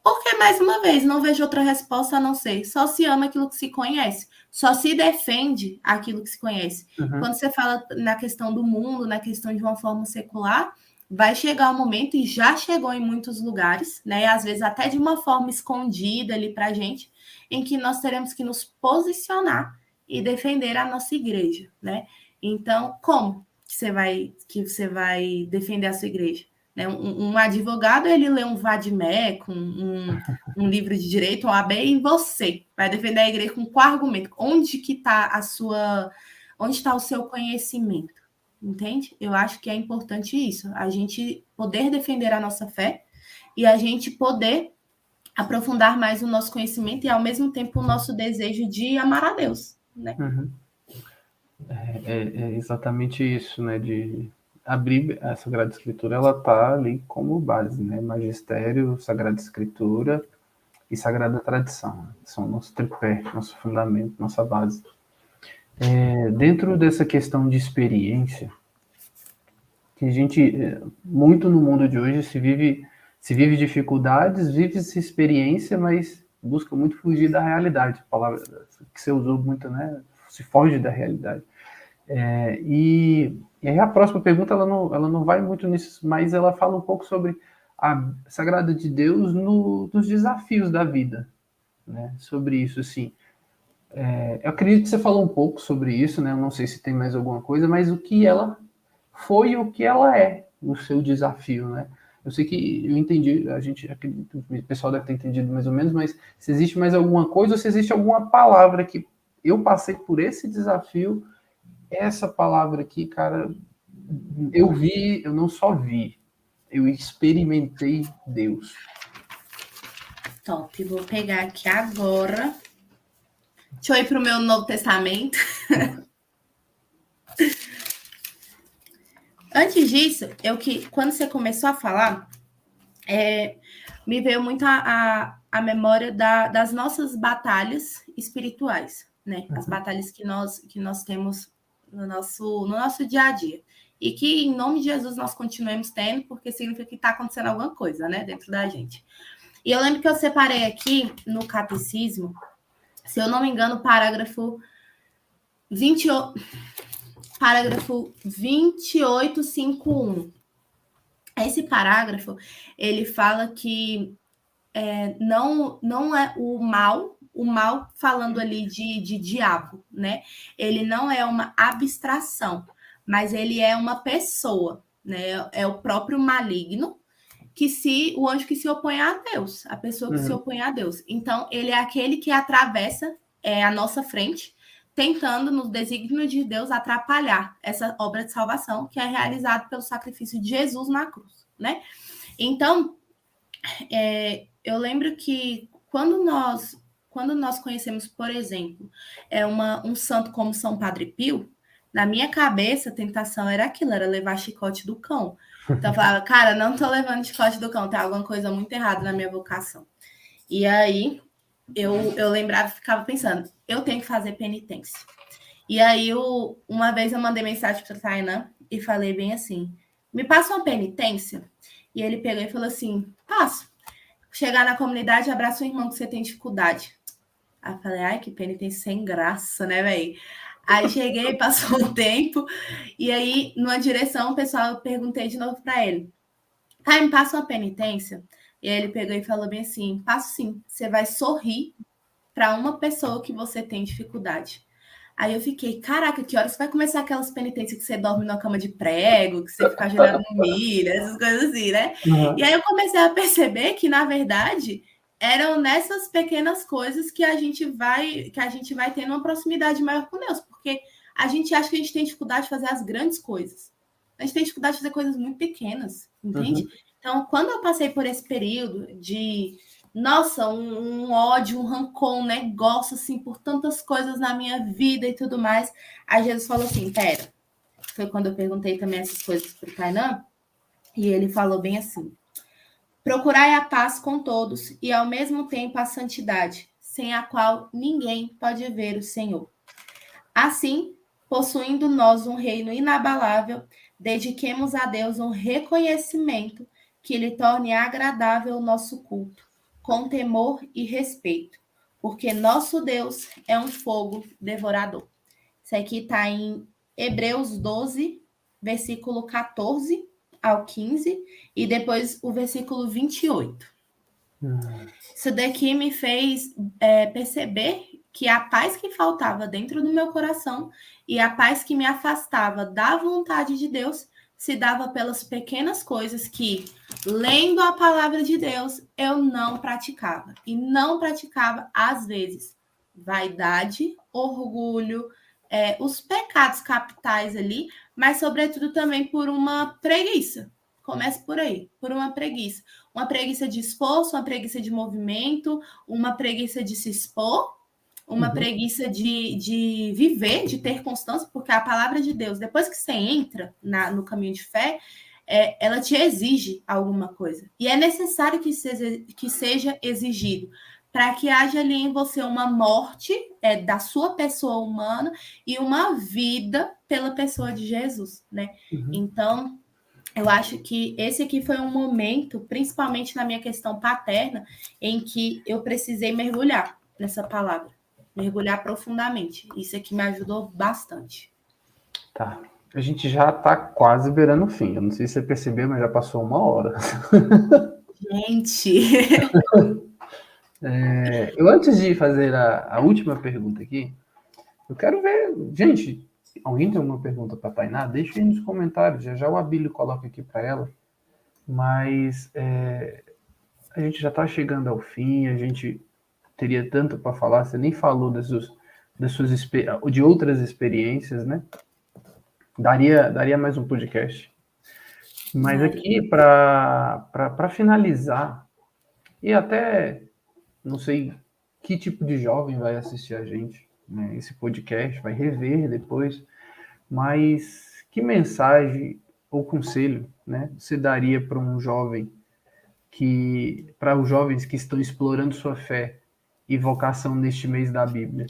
Porque, mais uma vez, não vejo outra resposta a não ser só se ama aquilo que se conhece, só se defende aquilo que se conhece. Quando você fala na questão do mundo, na questão de uma forma secular, vai chegar um momento, e já chegou em muitos lugares, né? Às vezes até de uma forma escondida ali para a gente, em que nós teremos que nos posicionar e defender a nossa igreja, né? Então, como que você vai defender a sua igreja? Né? Um advogado, ele lê um Vadmec, um livro de direito, um AB, e você vai defender a igreja com qual argumento? Onde está o seu conhecimento? Entende? Eu acho que é importante isso, a gente poder defender a nossa fé e a gente poder aprofundar mais o nosso conhecimento e, ao mesmo tempo, o nosso desejo de amar a Deus, né? É exatamente isso, né? A Sagrada Escritura, ela está ali como base, né? Magistério, Sagrada Escritura e Sagrada Tradição. São nosso tripé, nosso fundamento, nossa base. Dentro dessa questão de experiência, que a gente, muito no mundo de hoje, se vive dificuldades, vive-se experiência, mas busca muito fugir da realidade. A palavra que você usou muito, né? Se foge da realidade. E aí a próxima pergunta, ela não vai muito nisso, mas ela fala um pouco sobre a Sagrada de Deus nos desafios da vida, né? Sobre isso, assim. Eu acredito que você falou um pouco sobre isso, né? Eu não sei se tem mais alguma coisa, mas o que ela foi e o que ela é no seu desafio, né? Eu sei que eu entendi, o pessoal deve ter entendido mais ou menos, mas se existe mais alguma coisa ou se existe alguma palavra que eu passei por esse desafio, essa palavra aqui, cara, eu não só vi, eu experimentei Deus. Top, vou pegar aqui agora. Deixa eu ir para o meu Novo Testamento. Antes disso, quando você começou a falar, me veio muito a memória das nossas batalhas espirituais, né? As batalhas que nós temos no nosso dia a dia. E que, em nome de Jesus, nós continuemos tendo, porque significa que está acontecendo alguma coisa, né? Dentro da gente. E eu lembro que eu separei aqui, no Catecismo, se eu não me engano, parágrafo 2851. Esse parágrafo, ele fala que não é o mal falando ali de diabo, né? Ele não é uma abstração, mas ele é uma pessoa, né? É o próprio maligno, o anjo que se opõe a Deus, a pessoa que se opõe a Deus. Então, ele é aquele que atravessa a nossa frente, tentando, no desígnio de Deus, atrapalhar essa obra de salvação que é realizada pelo sacrifício de Jesus na cruz, né? Então, eu lembro que quando nós conhecemos, por exemplo, um santo como São Padre Pio, na minha cabeça, a tentação era aquilo, era levar chicote do cão. Então, eu falava, cara, não tô levando chicote do cão, tem alguma coisa muito errada na minha vocação. E aí, eu lembrava e ficava pensando, eu tenho que fazer penitência. E aí, uma vez eu mandei mensagem para o Tainan e falei bem assim, me passa uma penitência? E ele pegou e falou assim, passo. Chegar na comunidade, abraça o irmão que você tem dificuldade. Aí eu falei, ai, que penitência sem graça, né, velho? Aí cheguei, passou um tempo, e aí, numa direção, o pessoal, eu perguntei de novo para ele, me passa uma penitência? E aí ele pegou e falou bem assim, passo sim, você vai sorrir para uma pessoa que você tem dificuldade. Aí eu fiquei, caraca, que horas vai começar aquelas penitências que você dorme numa cama de prego, que você fica ajoelhado no milho, essas coisas assim, né? Uhum. E aí eu comecei a perceber que, na verdade, eram nessas pequenas coisas que a gente vai tendo uma proximidade maior com Deus, porque a gente acha que a gente tem dificuldade de fazer as grandes coisas. A gente tem dificuldade de fazer coisas muito pequenas, entende? Uhum. Então, quando eu passei por esse período de nossa, um ódio, um rancor, um negócio, assim, por tantas coisas na minha vida e tudo mais. Aí Jesus falou assim, pera, foi quando eu perguntei também essas coisas pro Tainan, e ele falou bem assim, procurai a paz com todos e ao mesmo tempo a santidade, sem a qual ninguém pode ver o Senhor. Assim, possuindo nós um reino inabalável, dediquemos a Deus um reconhecimento que lhe torne agradável o nosso culto, com temor e respeito, porque nosso Deus é um fogo devorador. Isso aqui está em Hebreus 12, versículo 14 ao 15, e depois o versículo 28. Isso daqui me fez perceber que a paz que faltava dentro do meu coração e a paz que me afastava da vontade de Deus se dava pelas pequenas coisas que, lendo a palavra de Deus, eu não praticava. E não praticava, às vezes, vaidade, orgulho, os pecados capitais ali, mas, sobretudo, também por uma preguiça. Comece por aí, por uma preguiça. Uma preguiça de esforço, uma preguiça de movimento, uma preguiça de se expor, uma preguiça de viver, de ter constância, porque a palavra de Deus, depois que você entra no caminho de fé, ela te exige alguma coisa. E é necessário que seja exigido, para que haja ali em você uma morte da sua pessoa humana e uma vida pela pessoa de Jesus, né? Então, eu acho que esse aqui foi um momento, principalmente na minha questão paterna, em que eu precisei mergulhar nessa palavra, mergulhar profundamente. Isso aqui me ajudou bastante. Tá. A gente já tá quase beirando o fim. Eu não sei se você percebeu, mas já passou 1 hora. Gente! Eu, antes de fazer a última pergunta aqui, eu quero ver... Gente, alguém tem alguma pergunta para a Tainá? Deixa aí nos comentários. Já o Abílio coloca aqui para ela. Mas a gente já está chegando ao fim. A gente teria tanto para falar. Você nem falou de outras experiências, né? Daria mais um podcast. Mas aqui, para finalizar, e até não sei que tipo de jovem vai assistir a gente, né, esse podcast, vai rever depois, mas que mensagem ou conselho, né, você daria para um jovem para os jovens que estão explorando sua fé e vocação neste mês da Bíblia?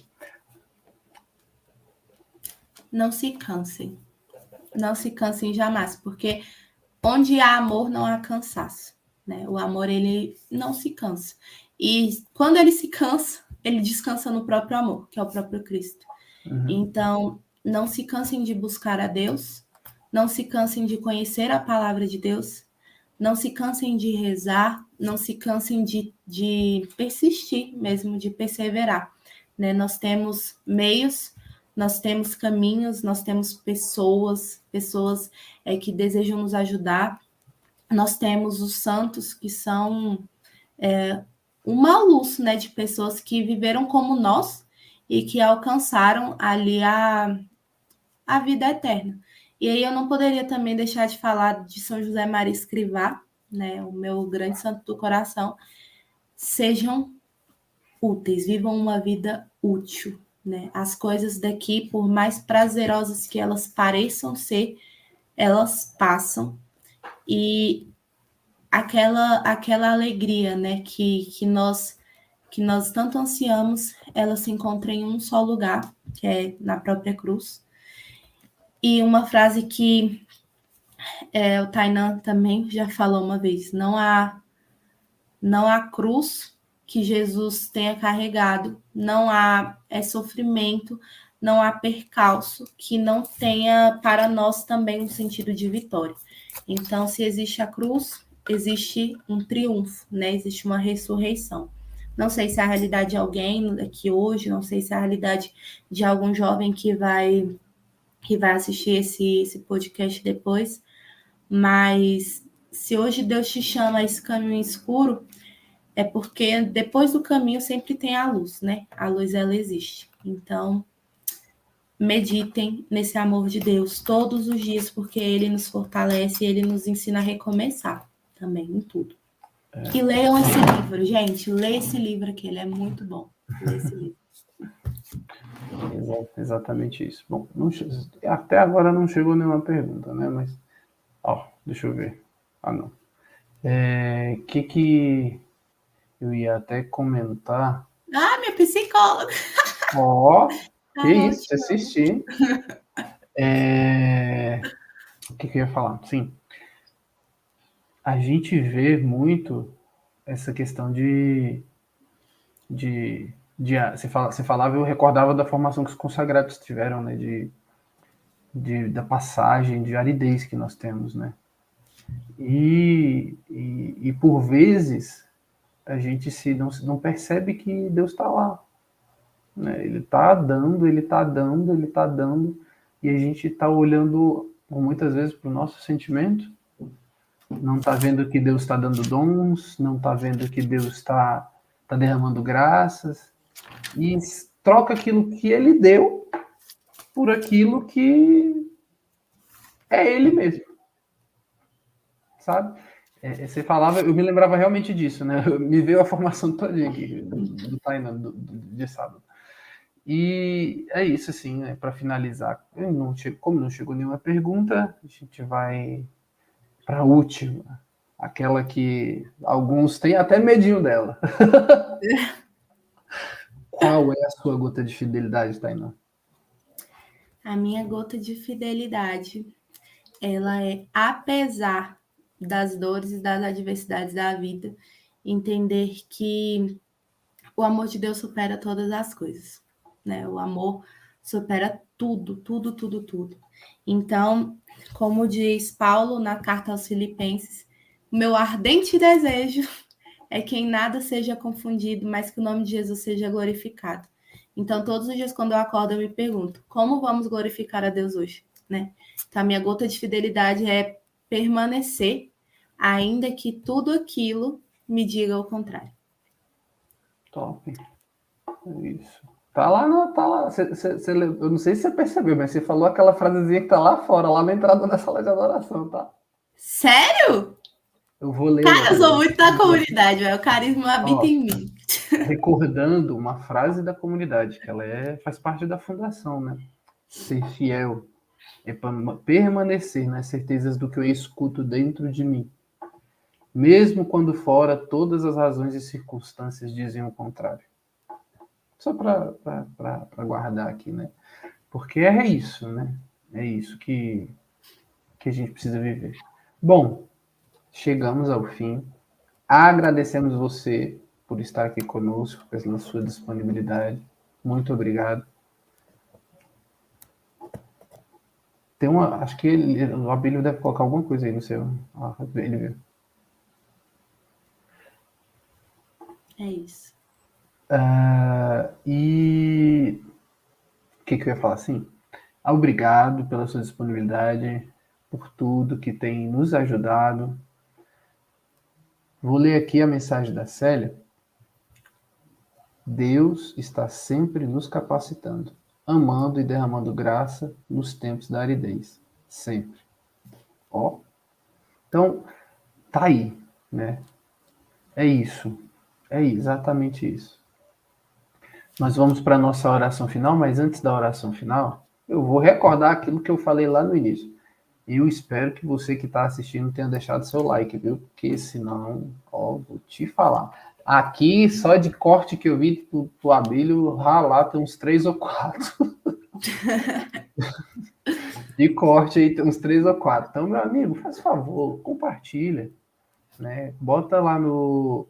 Não se cansem. Não se cansem jamais, porque onde há amor, não há cansaço. Né? O amor, ele não se cansa. E quando ele se cansa, ele descansa no próprio amor, que é o próprio Cristo. Então, não se cansem de buscar a Deus, não se cansem de conhecer a palavra de Deus, não se cansem de rezar, não se cansem de persistir mesmo, de perseverar. Né? Nós temos meios, nós temos caminhos, nós temos pessoas que desejam nos ajudar. Nós temos os santos, que são uma luz, né, de pessoas que viveram como nós e que alcançaram ali a vida eterna. E aí eu não poderia também deixar de falar de São José Maria Escrivá, né, o meu grande santo do coração. Sejam úteis, vivam uma vida útil. Né? As coisas daqui, por mais prazerosas que elas pareçam ser, elas passam. E aquela alegria, né, que nós tanto ansiamos, ela se encontra em um só lugar, que é na própria cruz. E uma frase que o Tainan também já falou uma vez: não há cruz que Jesus tenha carregado, não há sofrimento, não há percalço que não tenha para nós também um sentido de vitória. Então, se existe a cruz, existe um triunfo, né? Existe uma ressurreição. Não sei se é a realidade de alguém aqui hoje, não sei se é a realidade de algum jovem que vai assistir esse podcast depois, mas se hoje Deus te chama a esse caminho escuro, é porque depois do caminho sempre tem a luz, né? A luz, ela existe. Então, meditem nesse amor de Deus todos os dias, porque ele nos fortalece e ele nos ensina a recomeçar também em tudo. E leiam esse livro, gente. Leia esse livro aqui, ele é muito bom. Leia esse livro. Exatamente isso. Bom, até agora não chegou nenhuma pergunta, né? Mas, deixa eu ver. Não. Que eu ia até comentar. Minha psicóloga! Que isso, você assistir. O que eu ia falar? Sim. A gente vê muito essa questão você falava, eu recordava da formação que os consagrados tiveram, né? Da passagem de aridez que nós temos, né? E por vezes a gente não percebe que Deus está lá, né? Ele está dando, e a gente está olhando muitas vezes para o nosso sentimento, não está vendo que Deus está dando dons, não está vendo que Deus está derramando graças, e troca aquilo que Ele deu por aquilo que é Ele mesmo. Sabe? Você falava, eu me lembrava realmente disso, né? Me veio a formação todinha aqui do Tainan, de sábado. E é isso, assim, né? Para finalizar, como não chegou nenhuma pergunta, a gente vai para a última, aquela que alguns têm até medinho dela. Qual é a sua gota de fidelidade, Tainan? A minha gota de fidelidade, ela é, apesar das dores e das adversidades da vida, entender que o amor de Deus supera todas as coisas, né? O amor supera tudo, tudo, tudo, tudo. Então, como diz Paulo na carta aos Filipenses, o meu ardente desejo é que em nada seja confundido, mas que o nome de Jesus seja glorificado. Então, todos os dias quando eu acordo, eu me pergunto, como vamos glorificar a Deus hoje, né? Então, a minha gota de fidelidade é permanecer, ainda que tudo aquilo me diga o contrário. Top. É isso. Tá lá. Eu não sei se você percebeu, mas você falou aquela frasezinha que tá lá fora, lá na entrada da sala de adoração, tá? Sério? Eu vou ler. Cara, eu sou muito da comunidade, o carisma habita em mim. Recordando uma frase da comunidade, que ela faz parte da fundação, né? Ser fiel é permanecer nas certezas do que eu escuto dentro de mim, mesmo quando fora todas as razões e circunstâncias dizem o contrário. Só para guardar aqui, né? Porque é isso, né? É isso que a gente precisa viver. Bom, chegamos ao fim. Agradecemos você por estar aqui conosco, pela sua disponibilidade. Muito obrigado. Acho que o Abílio deve colocar alguma coisa aí no seu. Ele viu. É isso. E o que eu ia falar assim? Obrigado pela sua disponibilidade, por tudo que tem nos ajudado. Vou ler aqui a mensagem da Célia. Deus está sempre nos capacitando, amando e derramando graça nos tempos da aridez. Sempre. Então, tá aí, né? É isso. É exatamente isso. Nós vamos para a nossa oração final, mas antes da oração final, eu vou recordar aquilo que eu falei lá no início. Eu espero que você que está assistindo tenha deixado seu like, viu? Porque senão, vou te falar. Aqui, só de corte que eu vi do Abílio, lá tem uns 3 ou 4. De corte aí tem uns 3 ou 4. Então, meu amigo, faz favor, compartilha, né? Bota lá no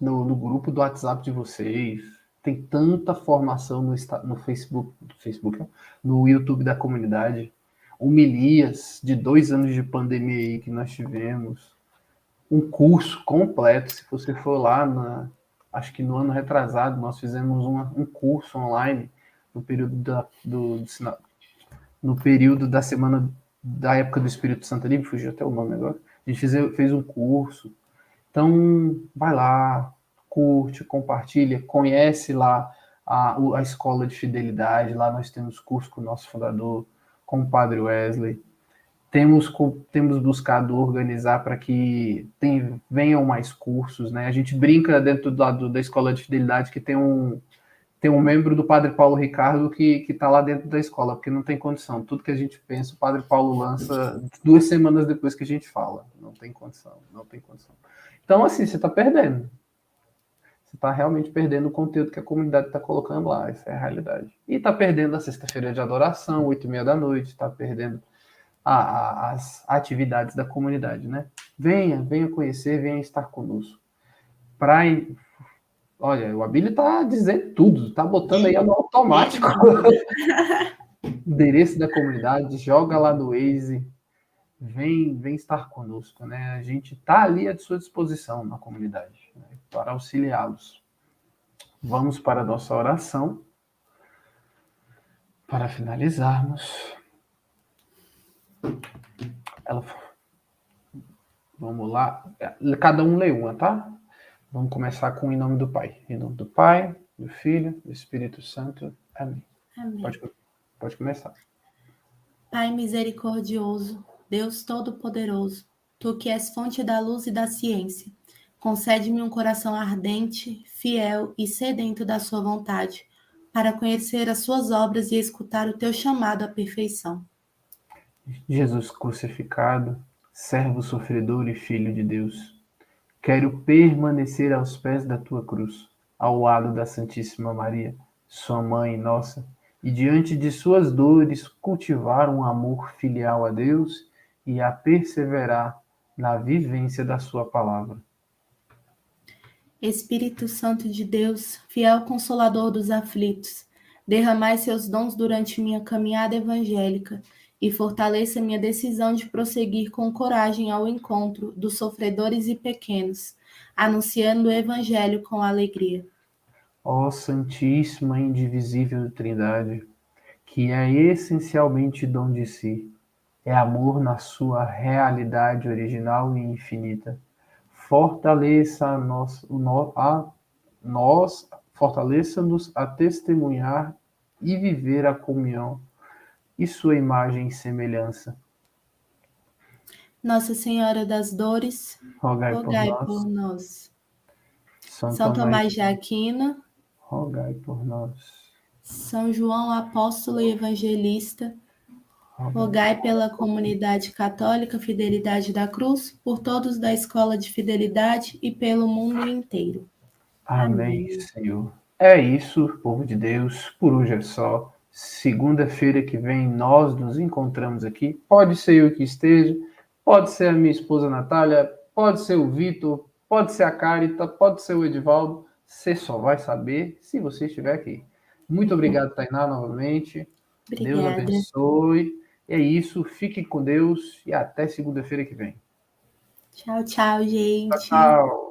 grupo do WhatsApp de vocês. Tem tanta formação no Facebook, no YouTube da comunidade. homilias de 2 anos de pandemia aí que nós tivemos, um curso completo. Se você for lá, acho que no ano retrasado, nós fizemos um curso online no período da semana da época do Espírito Santo ali, fugiu até o nome agora. A gente fez um curso. Então, vai lá, curte, compartilha, conhece lá a Escola de Fidelidade. Lá nós temos curso com o nosso fundador, com o Padre Wesley. Temos buscado organizar para que venham mais cursos, né? A gente brinca dentro da Escola de Fidelidade que tem um membro do Padre Paulo Ricardo que está lá dentro da escola, porque não tem condição. Tudo que a gente pensa, o Padre Paulo lança 2 semanas depois que a gente fala. Não tem condição. Então, assim, você está perdendo. Você está realmente perdendo o conteúdo que a comunidade está colocando lá. Essa é a realidade. E está perdendo a sexta-feira de adoração, 8h30 da noite, está perdendo as atividades da comunidade, né? Venha conhecer, venha estar conosco. Olha, o Abílio tá dizendo tudo, tá botando aí no automático. Endereço da comunidade, joga lá no Waze, vem estar conosco, né? A gente tá ali à sua disposição na comunidade, né? Para auxiliá-los. Vamos para a nossa oração, para finalizarmos. Vamos lá, cada um lê uma, tá? Vamos começar com em nome do Pai. Em nome do Pai, do Filho, do Espírito Santo. Amém. Amém. Pode começar. Pai misericordioso, Deus Todo-Poderoso, Tu que és fonte da luz e da ciência, concede-me um coração ardente, fiel e sedento da Sua vontade, para conhecer as Suas obras e escutar o Teu chamado à perfeição. Jesus crucificado, servo sofredor e Filho de Deus, quero permanecer aos pés da Tua cruz, ao lado da Santíssima Maria, Sua Mãe nossa, e diante de suas dores cultivar um amor filial a Deus e a perseverar na vivência da Sua palavra. Espírito Santo de Deus, fiel consolador dos aflitos, derramai seus dons durante minha caminhada evangélica e fortaleça minha decisão de prosseguir com coragem ao encontro dos sofredores e pequenos, anunciando o Evangelho com alegria. Ó Santíssima e Indivisível Trindade, que é essencialmente dom de si, é amor na sua realidade original e infinita. Fortaleça-nos a testemunhar e viver a comunhão e sua imagem e semelhança. Nossa Senhora das Dores, rogai por nós. São Tomás de Aquino, rogai por nós. São João Apóstolo e Evangelista, rogai pela comunidade católica Fidelidade da Cruz, por todos da Escola de Fidelidade e pelo mundo inteiro. Amém, Senhor. É isso, povo de Deus, por hoje é só. Segunda-feira que vem nós nos encontramos aqui. Pode ser eu que esteja, pode ser a minha esposa Natália, pode ser o Vitor, pode ser a Carita, pode ser o Edivaldo. Você só vai saber se você estiver aqui. Muito obrigado, Tainá, novamente. Obrigada. Deus abençoe. É isso, fiquem com Deus e até segunda-feira que vem. Tchau, gente. Tchau.